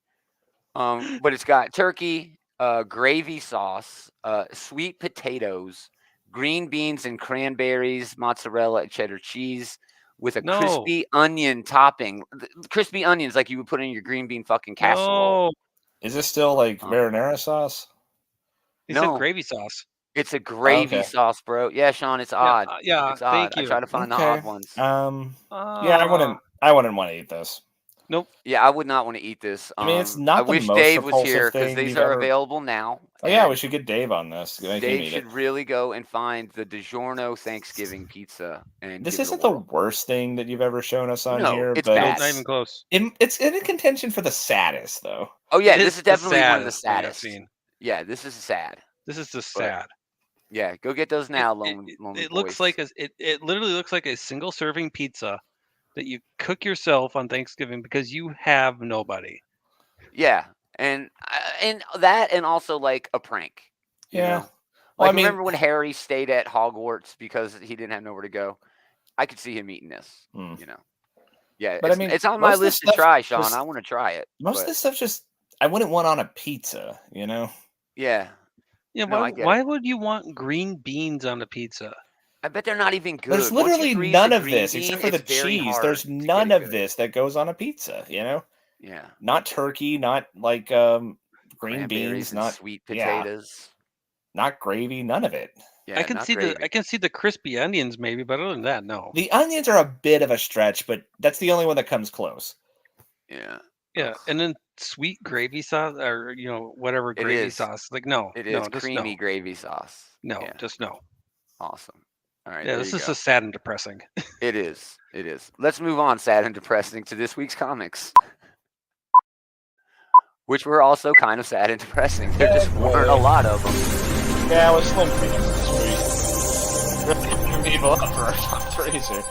But it's got turkey, gravy sauce, sweet potatoes, green beans and cranberries, mozzarella and cheddar cheese with a No. crispy onion topping. Crispy onions like you would put in your green bean fucking casserole. No. Is this still like marinara sauce? He said No, gravy sauce. it's a gravy okay. sauce, bro. Yeah, Sean, it's Yeah, odd. yeah. It's odd. Thank I you. try to find the Okay. odd ones. Yeah, I wouldn't want to eat this. Nope. Yeah, I would not want to eat this. I mean, it's I not the wish most Dave was repulsive here because thing these you've are ever- available now. Oh yeah, we and should get Dave on this. Make him Dave eat should it. really go and find the DiGiorno Thanksgiving pizza and This give it a isn't the whirl. worst thing that you've ever shown us on No, here, it's but bad. Not even close. it's in contention for the saddest though. Oh yeah, It this is definitely one of the saddest thing I've saddest. seen. Yeah, this is sad. This is just But sad. yeah, go get those now, It, lonely it looks boys. like it literally looks like a single serving pizza that you cook yourself on Thanksgiving because you have nobody. Yeah, and that, and also like a prank. You Yeah. know? Well, Like I mean, remember when Harry stayed at Hogwarts because he didn't have nowhere to go? I could see him eating this. Hmm. Yeah, But I mean, it's on most my of this list to stuff try, Sean. just- I want to try it. most of but this stuff just I wouldn't want on a pizza, you know? yeah, Yeah, No, I get why would you want green beans on a pizza? I bet they're not even good. There's Once you literally freeze none a of green this bean, except for the it's very cheese. hard There's to get none it of good. this that goes on a pizza, you know? Yeah, Not turkey, not like green cranberries beans, and not sweet yeah. potatoes. not gravy, none of it. Yeah, I can not see gravy. I can see the crispy onions maybe, but other than that, no. The onions are a bit of a stretch, but that's the only one that comes close. Yeah, Yeah, and then sweet gravy sauce or whatever It gravy is. sauce. Like no, it no, is just creamy no, gravy sauce. no, Yeah, just no. awesome. All right, Yeah, there this you is go. just sad and depressing. It is. It is. Let's move on, sad and depressing, to this week's comics, which were also kind of sad and depressing. There just weren't a lot of them. Yeah, it was slim pickings this week. Really giving people up for our top threes here.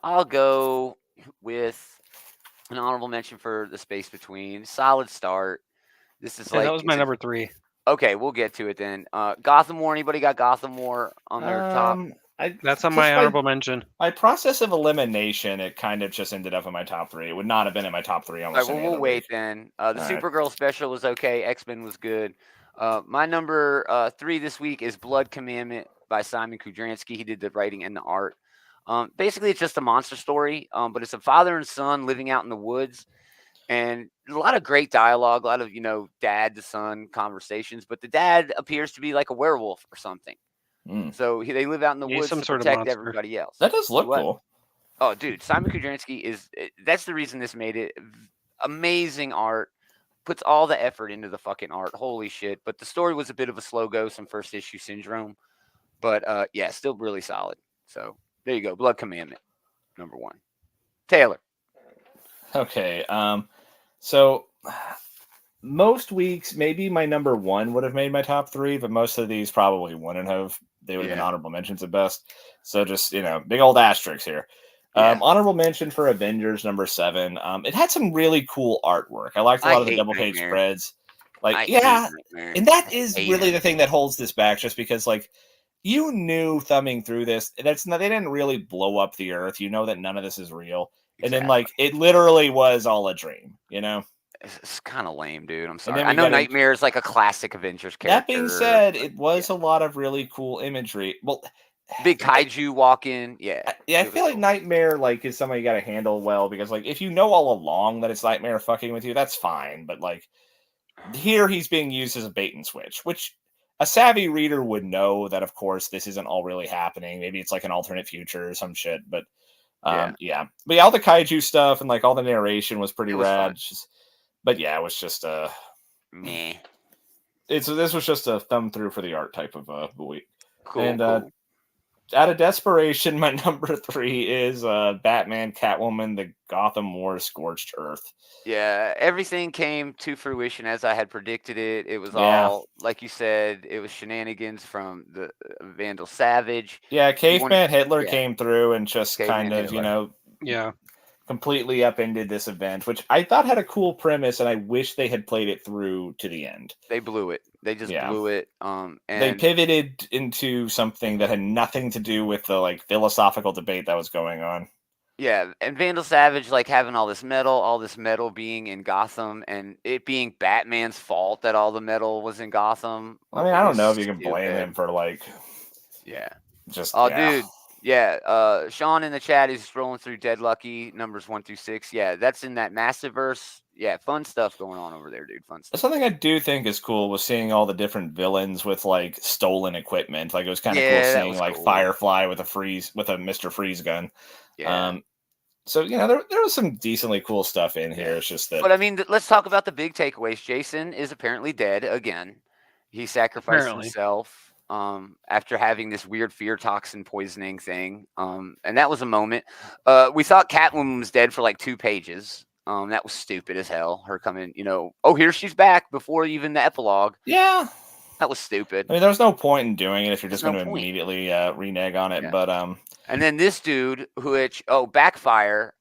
I'll go with an honorable mention for The Space Between. Solid start. This is Yeah, like that was my number 3. Okay, we'll get to it then. Gotham War. Anybody got Gotham War on their top? That's on just my by- honorable mention. By process of elimination, it kind of just ended up in my top 3. It would not have been in my top 3 All almost right, well, any we'll other wait week. then. The All right. Supergirl special was okay. X-Men was good. My number 3 this week is Blood Commandment by Simon Kudransky. He did the writing and the art. Basically, it's just a monster story, but it's a father and son living out in the woods. And a lot of great dialogue, a lot of, dad to son conversations. But the dad appears to be like a werewolf or something. Mm. So they live out in the He's woods some to sort of protect monster. everybody else. That does look What? cool. Oh, dude, Simon Kudransky that's the reason this made it. Amazing art. Puts all the effort into the fucking art. Holy shit. But the story was a bit of a slow go, some first issue syndrome. But yeah, still really solid. So there you go. Blood Commandment, number 1. Taylor. Okay. So most weeks, maybe my number 1 would have made my top 3, but most of these probably wouldn't have. They would have been Yeah. honorable mentions at best. So just, big old asterisks here. Yeah. Honorable mention for Avengers number 7. It had some really cool artwork. I liked a I lot of the hate double page Nightmare. spreads. I Like, hate yeah, Nightmare. and that I is hate really him. the thing that holds this back, just because, like, you knew thumbing through this, they didn't really blow up the earth. You know that none of this is real. And then, like, it literally was all a dream, It's kind of lame, dude. I'm then sorry. we I know got into- Nightmare is like a classic Avengers character. That being said, but it was yeah. a lot of really cool imagery. Well, Big kaiju walking. Yeah. I it was feel like cool. Nightmare, like, is something you got to handle well, because, like, if you know all along that it's Nightmare fucking with you, that's fine. But, like, here he's being used as a bait and switch, which a savvy reader would know that, of course, this isn't all really happening. Maybe it's like an alternate future or some shit. But yeah. But yeah, all the kaiju stuff and, like, all the narration was pretty It was rad. fun. But yeah, it was just Meh. this was just a thumb through for the art type of week. Cool. And cool. out of desperation, my number 3 is Batman, Catwoman, the Gotham War Scorched Earth. Yeah, everything came to fruition as I had predicted it. It was Yeah. all, like you said, it was shenanigans from the Vandal Savage. Yeah, He wanted- Caveman Hitler yeah. came through and just Caveman kind of, Hitler. Yeah. completely upended this event, which I thought had a cool premise, and I wish they had played it through to the end. They blew it. They just Yeah. blew it. They And pivoted into something that had nothing to do with the like philosophical debate that was going on. yeah, and Vandal Savage like having all this metal being in Gotham, and it being Batman's fault that all the metal was in Gotham. I mean, I don't was know if you can blame stupid. him for like Yeah. just Oh, yeah. dude. Yeah. Sean in the chat is scrolling through Dead Lucky numbers 1 through 6. Yeah, that's in that Massiverse. Yeah, fun stuff going on over there, dude. Fun stuff. Something I do think is cool was seeing all the different villains with like stolen equipment. Like it was kind of Yeah, cool that seeing was like cool. Firefly with a Mr. Freeze gun. Yeah. So there was some decently cool stuff in here. It's just that. But I mean, let's talk about the big takeaways. Jason is apparently dead again. He sacrificed Apparently. himself after having this weird fear toxin poisoning thing. And that was a moment. We thought Catwoman was dead for like 2 pages. That was stupid as hell. Her coming, oh, here she's back before even the epilogue. Yeah. That was stupid. I mean, there's no point in doing it if you're just There's going no to point. immediately renege on it. Yeah. But And then this dude, Backfire,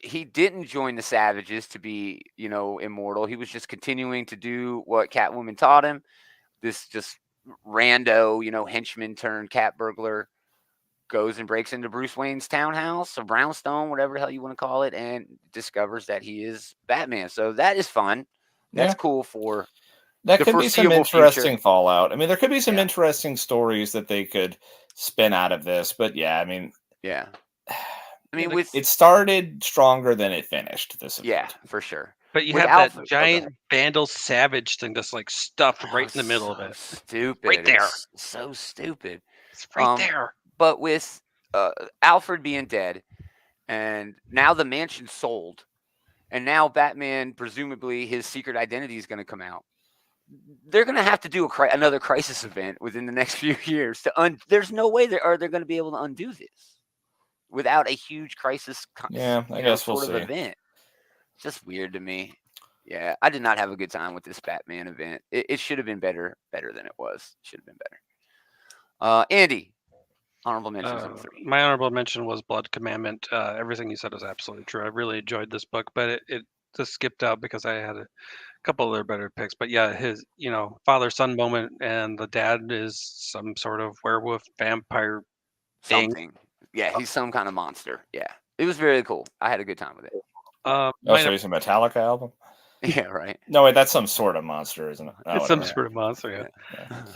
he didn't join the Savages to be, immortal. He was just continuing to do what Catwoman taught him. This just rando, henchman turned cat burglar goes and breaks into Bruce Wayne's townhouse or brownstone, whatever the hell you want to call it, and discovers that he is Batman. So that is fun. That's Yeah. cool for that the could be some foreseeable interesting future. fallout. I mean, there could be some Yeah. interesting stories that they could spin out of this. But yeah, I mean, Yeah. I mean, Yeah, with it started stronger than it finished. This event. yeah, for sure. But you With have Alpha- that giant Vandal Savage thing that's like stuffed right in the middle of So it. stupid. Right there. It's so stupid. It's right there. But with Alfred being dead, and now the mansion sold, and now Batman, presumably his secret identity is going to come out. They're going to have to do another crisis event within the next few years. There's no way they're going to be able to undo this without a huge crisis. Yeah, I guess we'll sort of see. event. It's just weird to me. Yeah, I did not have a good time with this Batman event. It should have been better than it was. Should have been better. Andy, honorable mentions number 3. My honorable mention was Blood Commandment. Everything you said was absolutely true. I really enjoyed this book, but it just skipped out because I had a couple other better picks. But yeah, his father-son moment, and the dad is some sort of werewolf vampire thing. Something. Yeah, he's some kind of monster. Yeah, it was very cool. I had a good time with it. So he's a Metallica album. Yeah, right. No, wait, that's some sort of monster, isn't it? It's some sort of monster.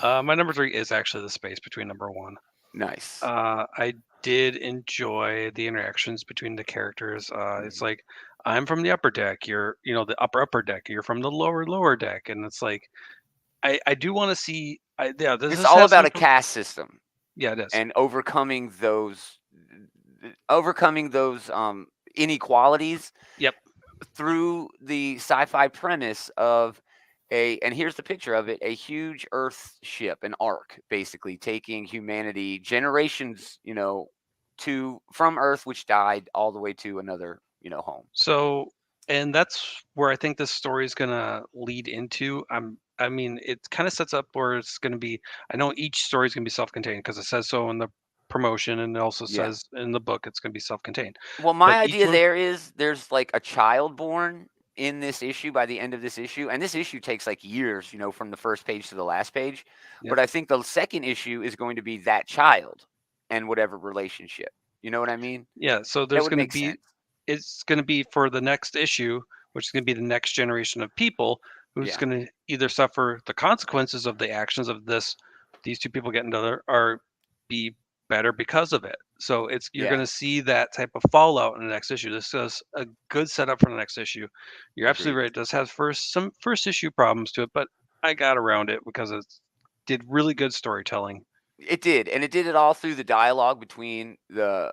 Yeah. My number 3 is actually the space between number 1. Nice. I did enjoy the interactions between the characters. It's like, I'm from the upper deck. You're, the upper deck. You're from the lower deck, and it's like, I do want to see. It's all about a caste system. Yeah, it is. And overcoming those inequalities. Yep. Through the sci-fi premise of and here's the picture of it, a huge Earth ship, an ark, basically taking humanity generations, from Earth, which died, all the way to another, home. So, and that's where I think this story is gonna lead into. I mean, it kind of sets up where it's gonna be. I know each story is gonna be self-contained because it says so in the promotion, and it also says in the book it's gonna be self-contained. Well, my idea there's like a child born in this issue by the end of this issue, and this issue takes like years, from the first page to the last page. Yep. But I think the second issue is going to be that child and whatever relationship. You know what I mean? Yeah. So there's going to be, it's going to be for the next issue, which is going to be the next generation of people who's going to either suffer the consequences of the actions of these two people getting together, or be better because of it. So you're going to see that type of fallout in the next issue. This is a good setup for the next issue. You're absolutely right. It does have some first issue problems to it, but I got around it because it did really good storytelling. It did, and it did it all through the dialogue between the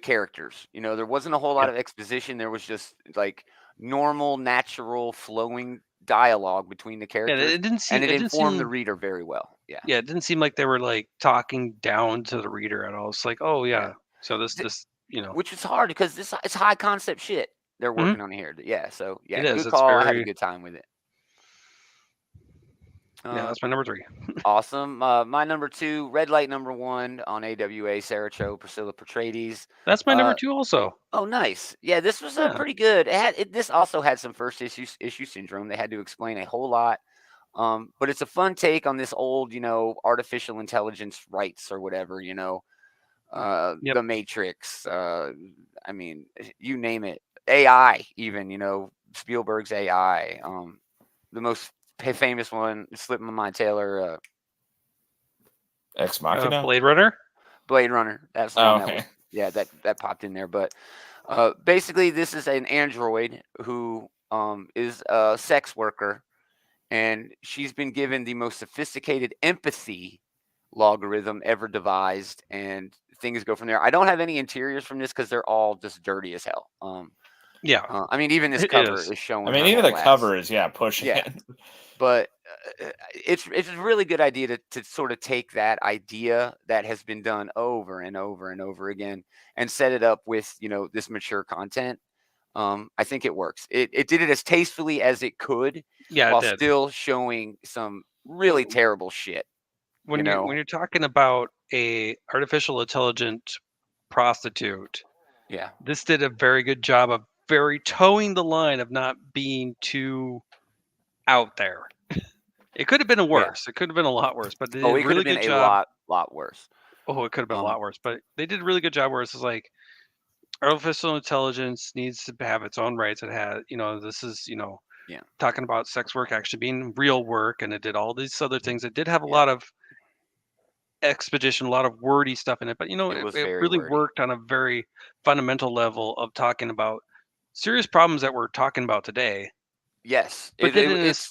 characters. There wasn't a whole lot of exposition. There was just like normal, natural, flowing dialogue between the Yeah, characters, it didn't seem. and it It didn't informed the seem. reader very well. Yeah. Yeah, it didn't seem like they were like talking down to the reader at all. It's like, oh yeah, Yeah. so Th- this Which is hard because it's high concept shit they're Mhm. working on here. Yeah. So yeah, It is. good It's call. I had a very. good time with it. Yeah, that's my number 3. Awesome. My number 2, Red Light number 1 on AWA, Sarah Cho, Priscilla Patrades. That's my number 2 also. Oh, nice. Yeah, this was Yeah. pretty good. This also had some first issue syndrome. They had to explain a whole lot. But it's a fun take on this old, artificial intelligence rights or whatever, Yep. the Matrix. I mean, you name it. AI, even, Spielberg's AI. The most famous one, slipped my mind, Taylor. Ex Machina. Blade Runner. Blade Runner. That's the Oh, one okay. that was. Yeah, that popped in there. But basically, this is an android who is a sex worker, and she's been given the most sophisticated empathy logarithm ever devised, and things go from there. I don't have any interiors from this because they're all just dirty as hell. Yeah. I mean, even this It cover is. is showing. I mean, her even the whole ass. cover is pushing Yeah. it. But it's a really good idea to sort of take that idea that has been done over and over and over again and set it up with this mature content. I think it works. It did it as tastefully as it could, Yeah, while it did. still showing some really terrible shit. When you're talking about a artificial intelligent prostitute, Yeah. this did a very good job of very towing the line of not being too out there. It could have been worse. It could have been a lot worse, but they did Oh, a it could really have been good a job. lot worse. Oh, it could have been a lot worse, but they did a really good job where it's like artificial intelligence needs to have its own rights. It has, this is, Yeah. talking about sex work actually being real work, and it did all these other things. It did have a Yeah. lot of expedition, a lot of wordy stuff in it, but It was it very really wordy. worked on a very fundamental level of talking about serious problems that we're talking about today, Yes. but did it in It's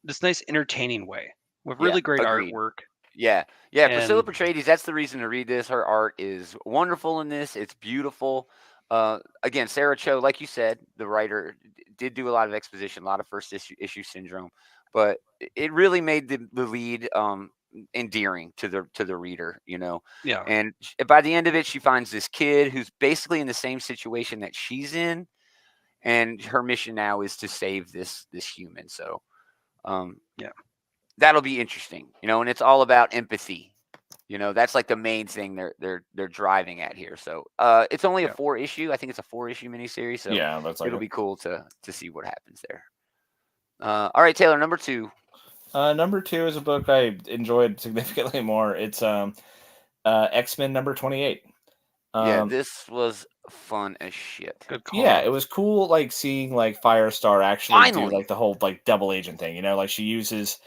this nice entertaining way with Yeah, really great agreed. artwork. Yeah. Priscilla And Patrades, that's the reason to read this. Her art is wonderful in this. It's beautiful. Again, Sarah Cho, like you said, the writer did do a lot of exposition, a lot of first issue syndrome, but it really made the lead endearing to the reader, yeah, And by the end of it, she finds this kid who's basically in the same situation that she's in, and her mission now is to save this human. So, Yeah. that'll be interesting, and it's all about empathy. That's like the main thing they're driving at here. So it's only a 4-issue. I think it's a 4-issue miniseries. So Yeah, that's like it'll be cool to see what happens there. All right, Taylor, number 2. Number 2 is a book I enjoyed significantly more. It's X-Men number 28. Yeah, this was fun as shit. good call. Yeah, it was cool, like seeing like Firestar actually do Finally. like the whole like double agent thing. Like she uses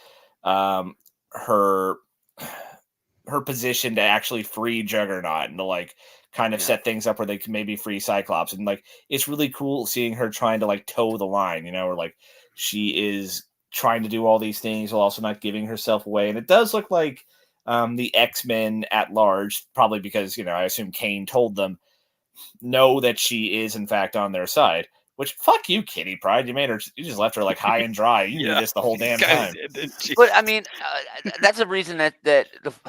her position to actually free Juggernaut and to like kind of set things up where they can maybe free Cyclops. And like it's really cool seeing her trying to like toe the line, or like she is trying to do all these things while also not giving herself away. And it does look like the X-Men at large, probably because, I assume Kane told them, know that she is in fact on their side. Which, fuck you, Kitty Pryde. You just left her like high and dry. You knew this the whole damn time. But I mean, that's a reason that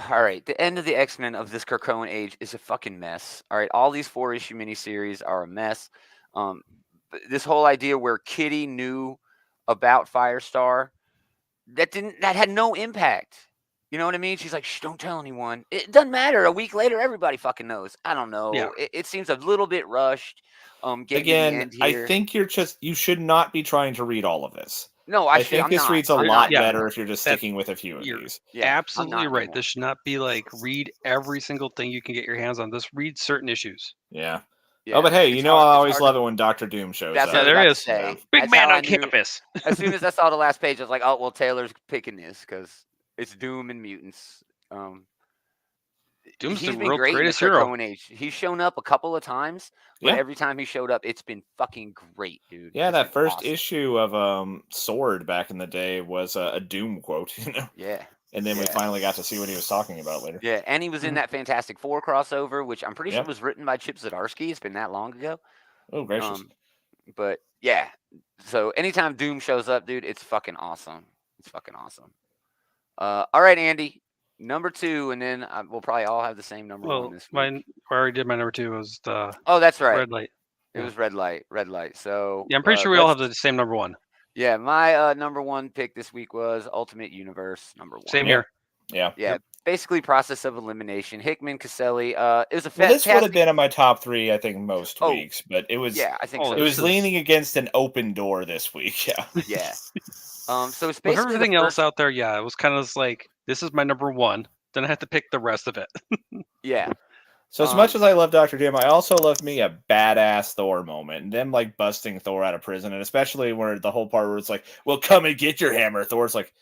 all right, the end of the X-Men of this Krakoan age is a fucking mess. All right, all these 4-issue miniseries are a mess. This whole idea where Kitty knew about Firestar, that had no impact. You know what I mean? She's like, shh, don't tell anyone. It doesn't matter. A week later, everybody fucking knows. I don't know. Yeah. It seems a little bit rushed. Getting to the Again, end I here. think you should not be trying to read all of this. No, I think this reads a lot Yeah. better if you're just sticking with a few of You're these. Yeah, I'm absolutely not right. anymore. This should not be like read every single thing you can get your hands on. Just read certain issues. Yeah. Yeah, Oh, but hey, it's I hard- it's always hard love to- it when Doctor Doom shows That's up. what I was there about to is. say. Big That's man how I on knew- campus. As soon as I saw the last page, I was like, oh, well, Taylor's picking this because it's Doom and mutants. Doom's He's the been world's great in the greatest hero. Krakoan age. He's shown up a couple of times, but Yeah. every time he showed up, it's been fucking great, dude. Yeah, It's that been first awesome. issue of Sword back in the day was a Doom quote, Yeah. And then we Yeah. finally got to see what he was talking about later. Yeah, and he was in that Fantastic Four crossover, which I'm pretty sure Yep. was written by Chip Zdarsky. It's been that long ago. Oh, gracious. But yeah, so anytime Doom shows up, dude, it's fucking awesome. It's fucking awesome. All right, Andy, number 2, and then we'll probably all have the same number 1 Well, this week. mine. I already did my number 2 was the Oh, that's right. red light. It Yeah. was red light. So Yeah, I'm pretty sure we all have the same number 1. Yeah, my number 1 pick this week was Ultimate Universe number 1. Same here. Yeah. Yeah, basically process of elimination. Hickman, Caselli. It was a Well, this would have fantastic. been in my top 3, I think, most weeks, but it was Yeah, I think so. it was this is- leaning against an open door this week. Yeah. Yeah. So it's With basically everything the else first. out there, yeah, it was kind of like this is my number 1. Then I had to pick the rest of it. Yeah. So as much as I love Dr. Doom, I also love me a badass Thor moment, and them like busting Thor out of prison, and especially where the whole part where it's like, "Well, come and get your hammer." Thor's like,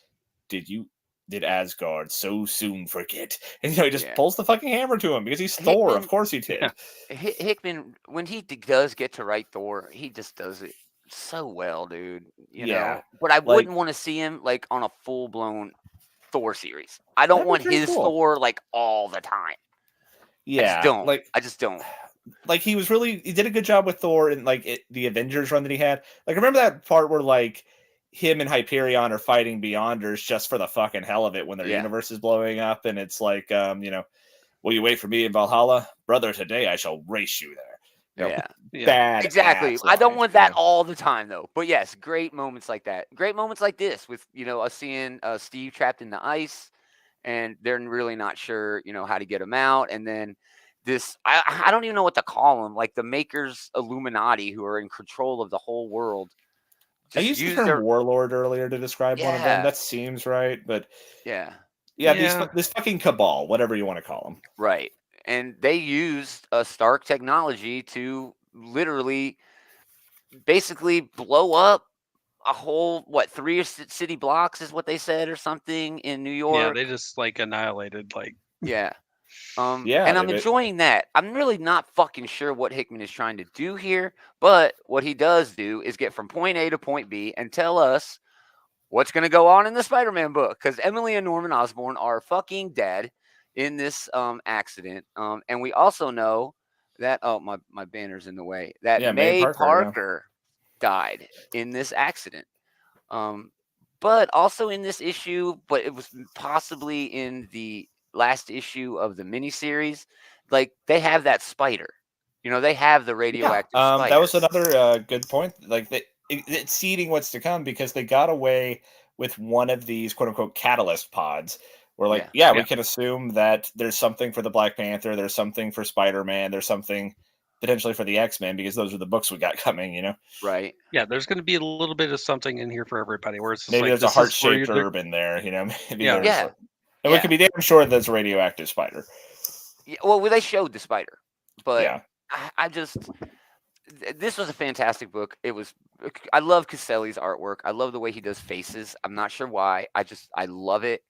"Did Asgard so soon forget?" And he just pulls the fucking hammer to him because he's Thor. Of course he did. Yeah. Hickman, when he does get to write Thor, he just does it so well, dude. You know, but I wouldn't want to see him like on a full blown Thor series. I don't want his Thor like all the time. Yeah, I just don't. Like he did a good job with Thor in like the Avengers run that he had. Like remember that part where like him and Hyperion are fighting Beyonders just for the fucking hell of it when their universe is blowing up, and it's like will you wait for me in Valhalla, brother? Today I shall race you there. Bad. Exactly. I don't want that all the time though. But yes, great moments like that. Great moments like this with us seeing Steve trapped in the ice, and they're really not sure how to get him out, and then this I don't even know what to call them, like the Makers Illuminati who are in control of the whole world. I used the term warlord earlier to describe one of them. That seems right, but this fucking cabal, whatever you want to call them. Right. And they used Stark technology to literally basically blow up a whole 3 city blocks is what they said or something in New York. Yeah, they just like annihilated and I'm enjoying that. I'm really not fucking sure what Hickman is trying to do here, but what he does do is get from point A to point B and tell us what's going to go on in the Spider-Man book, because Emily and Norman Osborn are fucking dead in this accident. And we also know that my banner's in the way, that May Parker died in this accident. But also in this issue, but it was possibly in the last issue of the miniseries, like they have that spider. They have the radioactive spider. That was another good point. Like it's seeding what's to come, because they got away with one of these quote unquote catalyst pods. We're like, we can assume that there's something for the Black Panther, there's something for Spider-Man, there's something potentially for the X-Men, because those are the books we got coming, Right. Yeah, there's going to be a little bit of something in here for everybody. Where it's maybe like, there's a heart-shaped herb in there, maybe and we can be damn sure there's a radioactive spider. Yeah, well, they showed the spider, but I just this was a fantastic book. I love Caselli's artwork. I love the way he does faces. I'm not sure why. I love it,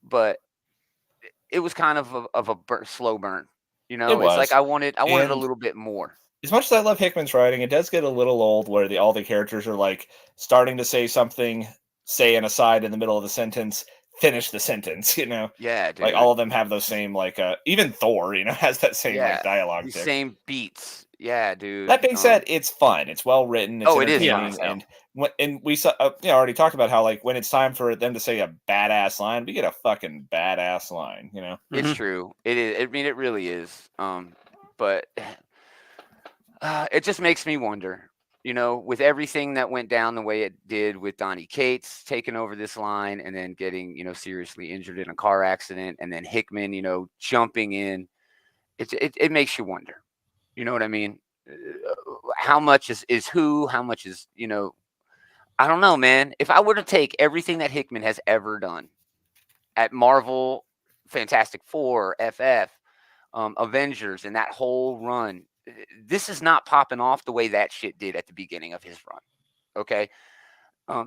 but it was kind of a slow burn. It's like I wanted a little bit more. As much as I love Hickman's writing, it does get a little old where all the characters are like starting to say something, say an aside in the middle of the sentence, finish the sentence, Yeah, dude. Like all of them have those same even Thor, has that same dialogue. Same beats. Yeah, dude. That being said, it's fun. It's well written. It's entertaining. It is. And we saw, already talked about how when it's time for them to say a badass line, we get a fucking badass line. It's true. It is. I mean, it really is. But it just makes me wonder. With everything that went down the way it did with Donny Cates taking over this line and then getting, seriously injured in a car accident, and then Hickman, jumping in, it makes you wonder. You know what I mean? How much is who? How much is, I don't know, man. If I were to take everything that Hickman has ever done at Marvel, Fantastic Four, FF, Avengers, and that whole run, this is not popping off the way that shit did at the beginning of his run. Okay.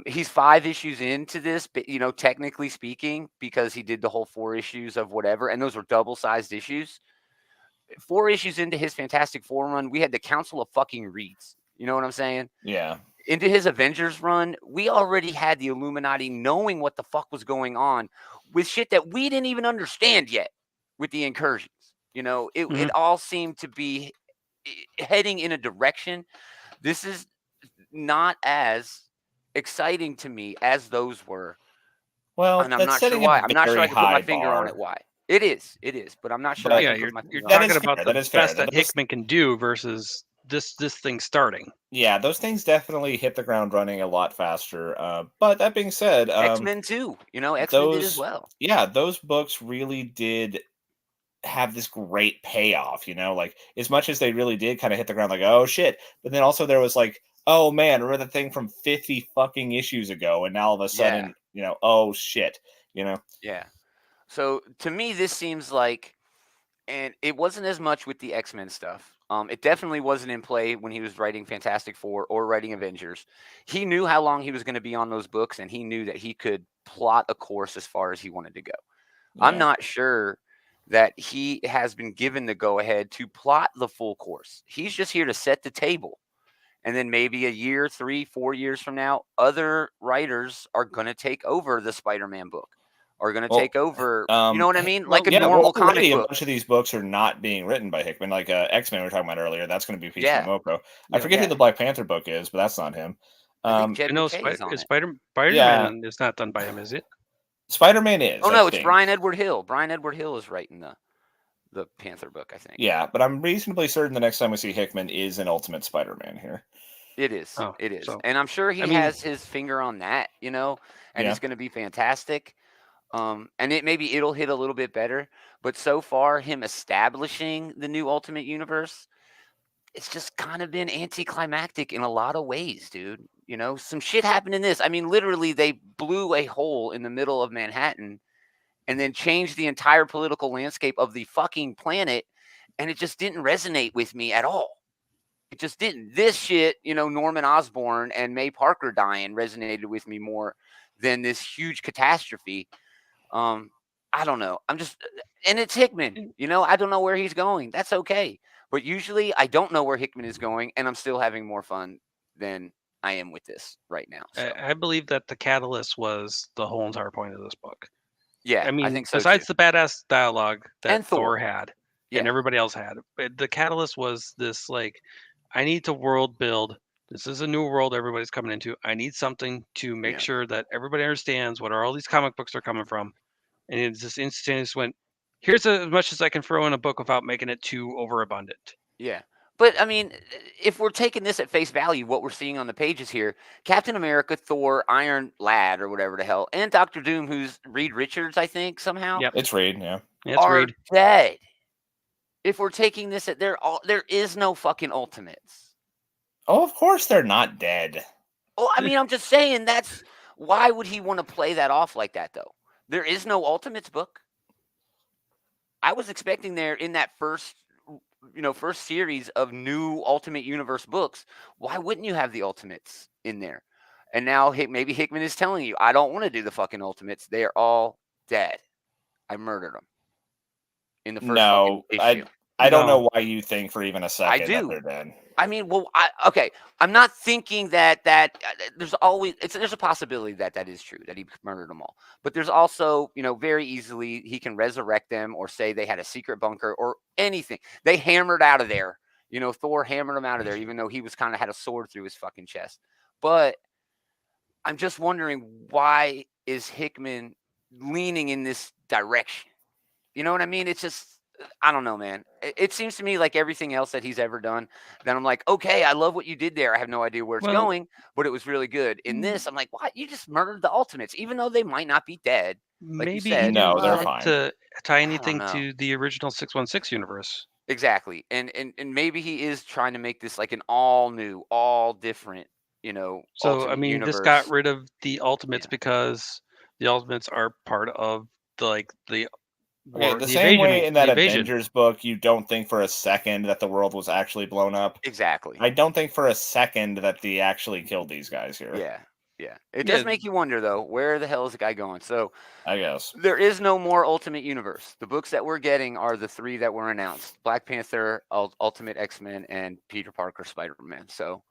He's 5 issues into this, but, technically speaking, because he did the whole 4 issues of whatever, and those were double-sized issues. 4 issues into his Fantastic Four run, we had the Council of fucking Reeds. You know what I'm saying? Yeah. Into his Avengers run, we already had the Illuminati knowing what the fuck was going on with shit that we didn't even understand yet with the incursions. It all seemed to be heading in a direction This is not as exciting to me as those were, Well, and I'm that's not sure setting a why. I'm not sure very I can put my high finger on bar. it why. It is, but I'm not sure But I Yeah, can you're put my you're finger on That it. talking is about fair, the that is fair. best that Those, Hickman can do versus this thing starting. yeah, those things definitely hit the ground running a lot faster. But that being said, X-Men too, X-Men did as those well. yeah, those books really did have this great payoff, like as much as they really did kind of hit the ground like, oh shit, but then also there was like, oh man, remember the thing from 50 fucking issues ago, and now all of a Yeah, sudden, oh shit, yeah. So to me, this seems like, and it wasn't as much with the X-Men stuff. It definitely wasn't in play when he was writing Fantastic Four or writing Avengers. He knew how long he was going to be on those books, and he knew that he could plot a course as far as he wanted to go. I'm yeah. not sure that he has been given the go-ahead to plot the full course. He's just here to set the table. And then maybe a year, 3, 4 years from now, other writers are going to take over the Spider-Man book, are going to Well, take over, you know what I mean? well, Like a yeah, well, normal comic already a book. bunch of these books are not being written by Hickman. Like X-Men we were talking about earlier, that's going to be Peach Yeah, Momoko. I yeah. forget who yeah. the Black Panther book is, but that's not him. I think Um, Jed No, McKay is on it. yeah, Spider-Man is not done by him, is it? Spider-Man is, Oh I no, it's think. Brian Edward Hill. Brian Edward Hill is writing the Panther book, I think. Yeah, but I'm reasonably certain the next time we see Hickman is an Ultimate Spider-Man here. It is. Oh, It is. so And I'm sure I he mean, has his finger on that, and Yeah. it's going to be fantastic. And maybe it'll hit a little bit better, but so far him establishing the new Ultimate Universe, it's just kind of been anticlimactic in a lot of ways, dude. Some shit happened in this. I mean, literally they blew a hole in the middle of Manhattan and then changed the entire political landscape of the fucking planet, and it just didn't resonate with me at all. It just didn't. This shit, Norman Osborn and May Parker dying resonated with me more than this huge catastrophe. Um, I don't know. And it's Hickman. I don't know where he's going. That's okay. But usually, I don't know where Hickman is going, and I'm still having more fun than I am with this right now. So I believe that the catalyst was the whole entire point of this book. yeah, I I mean, think so too. besides the badass dialogue that And Thor. Thor had and Yeah, everybody else had, but the catalyst was this like, I need to world build. This is a new world everybody's coming into. I need something to make Yeah. sure that everybody understands what are all these comic books are coming from. And it just instantaneous went, here's as much as I can throw in a book without making it too overabundant. yeah. But I mean, if we're taking this at face value, what we're seeing on the pages here, Captain America, Thor, Iron Lad, or whatever the hell, and Doctor Doom, who's Reed Richards, I think somehow, Yep. It's Reed, yeah. It's are Reed. dead. If we're taking this at there is no fucking Ultimates. Oh, of course they're not dead. Oh, I mean, I'm just saying why would he want to play that off like that though? There is no Ultimates book. I was expecting there in that first series of new Ultimate Universe books, why wouldn't you have the Ultimates in there? And now maybe Hickman is telling you, I don't want to do the fucking Ultimates. They are all dead. I murdered them in the first fucking No, issue. I don't No. know why you think for even a second that do. they're dead. I mean, well, okay. I'm not thinking that there's always there's a possibility that is true, that he murdered them all. But there's also, very easily he can resurrect them or say they had a secret bunker or anything. They hammered out of there. Thor hammered him out of there, even though he was kind of had a sword through his fucking chest. But I'm just wondering, why is Hickman leaning in this direction? You know what I mean? It's just, I don't know, man. It seems to me like everything else that he's ever done, then I'm like, okay, I love what you did there. I have no idea where it's Well, going, but it was really good. In this, I'm like, what? You just murdered the Ultimates, even though they might not be dead. Like you maybe he said. didn't No, they're want fine. to tie I don't anything know. to the original 616 universe. Exactly. And maybe he is trying to make this like an all new, all different, So Ultimate I mean, Universe. this got rid of the Ultimates Yeah. because the Ultimates are part of the Okay, war, the the same way invasion, in that the invasion. Avengers book, you don't think for a second that the world was actually blown up. Exactly. I don't think for a second that they actually killed these guys here. Yeah. Yeah. It does Yeah. make you wonder, though, where the hell is the guy going? So I guess. there is no more Ultimate Universe. The books that we're getting are the 3 that were announced: Black Panther, Ultimate X-Men, and Peter Parker Spider-Man. So,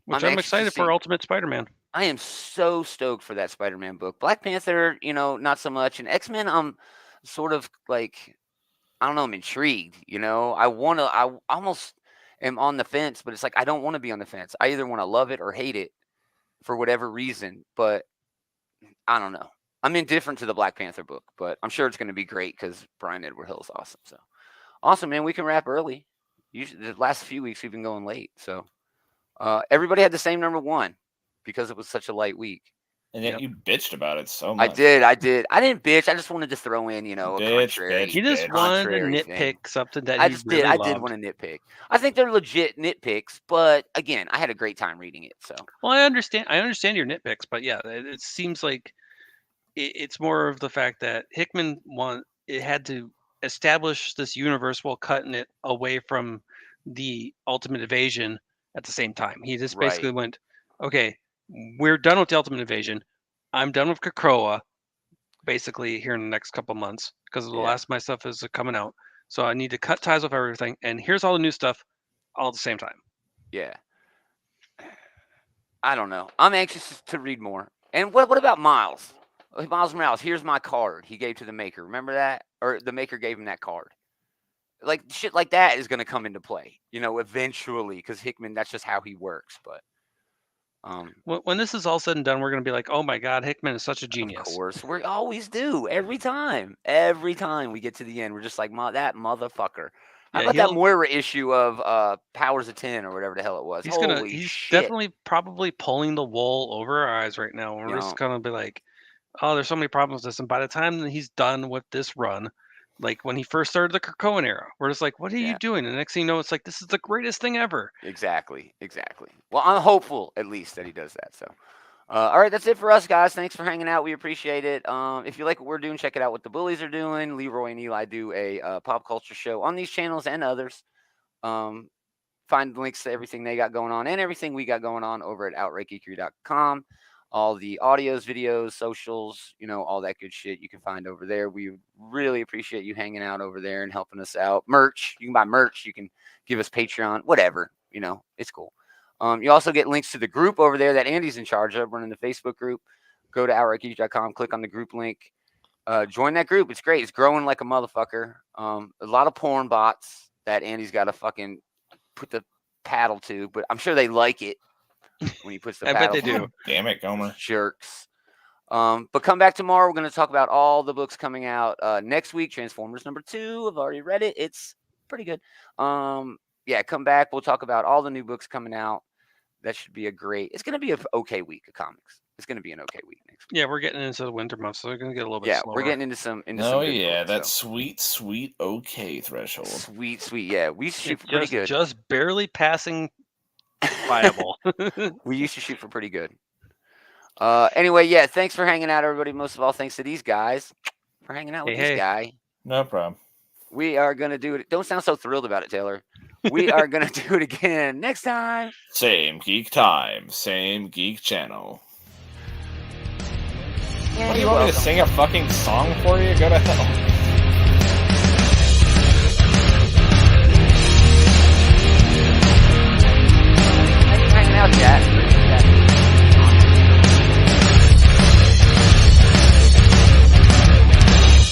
Which I'm I'm anxious to excited for see. Ultimate Spider-Man. I am so stoked for that Spider-Man book. Black Panther, not so much. And X-Men, I'm sort of like, I don't know, I'm intrigued. I almost, am on the fence, but it's like I don't want to be on the fence. I either want to love it or hate it for whatever reason, but I don't know. I'm indifferent to the Black Panther book, but I'm sure it's going to be great because Brian Edward Hill is awesome. So awesome, man. We can wrap early. Usually, the last few weeks we've been going late. So everybody had the same number one because it was such a light week. And yet Yep. you bitched about it so much. I did. I didn't bitch. I just wanted to throw in, a contrary. He just bitch. wanted to contrary nitpick thing. something that I he just really did. I loved. did want to nitpick. I think they're legit nitpicks, but again, I had a great time reading it. So Well, I understand your nitpicks, but yeah, it seems like it's more of the fact that Hickman had to establish this universe while cutting it away from the Ultimate Invasion at the same time. He just basically Right. went, okay, we're done with the Ultimate Invasion. I'm done with Krakoa, basically here in the next couple months because the Yeah. last of my stuff is coming out. So I need to cut ties with everything, and here's all the new stuff all at the same time. Yeah. I don't know. I'm anxious to read more. And what about Miles? Miles Morales, here's my card he gave to the maker. Remember that? Or the maker gave him that card. Like shit like that is going to come into play, eventually because Hickman, that's just how he works. But When this is all said and done, we're going to be like, oh my God, Hickman is such a of genius. course, we always do every time. Every time we get to the end, we're just like, that motherfucker. How Yeah, about that Moira issue of Powers of 10 or whatever the hell it was? Holy he's shit. definitely probably pulling the wool over our eyes right now. We're just going to be like, oh, there's so many problems with this. And by the time that he's done with this run, like when he first started the Krakoan era, we're just like, what are you doing? And the next thing you know, it's like, this is the greatest thing ever. Exactly. Well, I'm hopeful at least that he does that. So, all right, that's it for us, guys. Thanks for hanging out. We appreciate it. If you like what we're doing, check it out what the Bullies are doing. Leroy and Eli do a pop culture show on these channels and others. Find links to everything they got going on and everything we got going on over at outrightgeekery.com. All the audios, videos, socials, all that good shit you can find over there. We really appreciate you hanging out over there and helping us out. Merch, you can buy merch. You can give us Patreon, whatever, it's cool. You also get links to the group over there that Andy's in charge of, running the Facebook group. Go to outrightgeek.com, click on the group link. Join that group. It's great. It's growing like a motherfucker. A lot of porn bots that Andy's got to fucking put the paddle to, but I'm sure they like it when he puts the paddle. I bet they do. Damn it, Gomer. Jerks. But come back tomorrow. We're going to talk about all the books coming out next week. Transformers #2. I've already read it. It's pretty good. Yeah, come back. We'll talk about all the new books coming out. That should be it's going to be an okay week of comics. It's going to be an okay week next week. Yeah, we're getting into the winter months, so we're going to get a little bit slower. We're getting into some. Oh, some yeah, books, that so. sweet okay threshold. Sweet. Yeah, we shoot for pretty good. Just barely passing viable. We used to shoot for pretty good. Anyway, yeah, thanks for hanging out, everybody. Most of all, thanks to these guys for hanging out with this guy. No problem. We are going to do it. Don't sound so thrilled about it, Taylor. We are going to do it again next time. Same geek time, same geek channel. Yeah, What do you want me to sing a fucking song for you? Go to hell.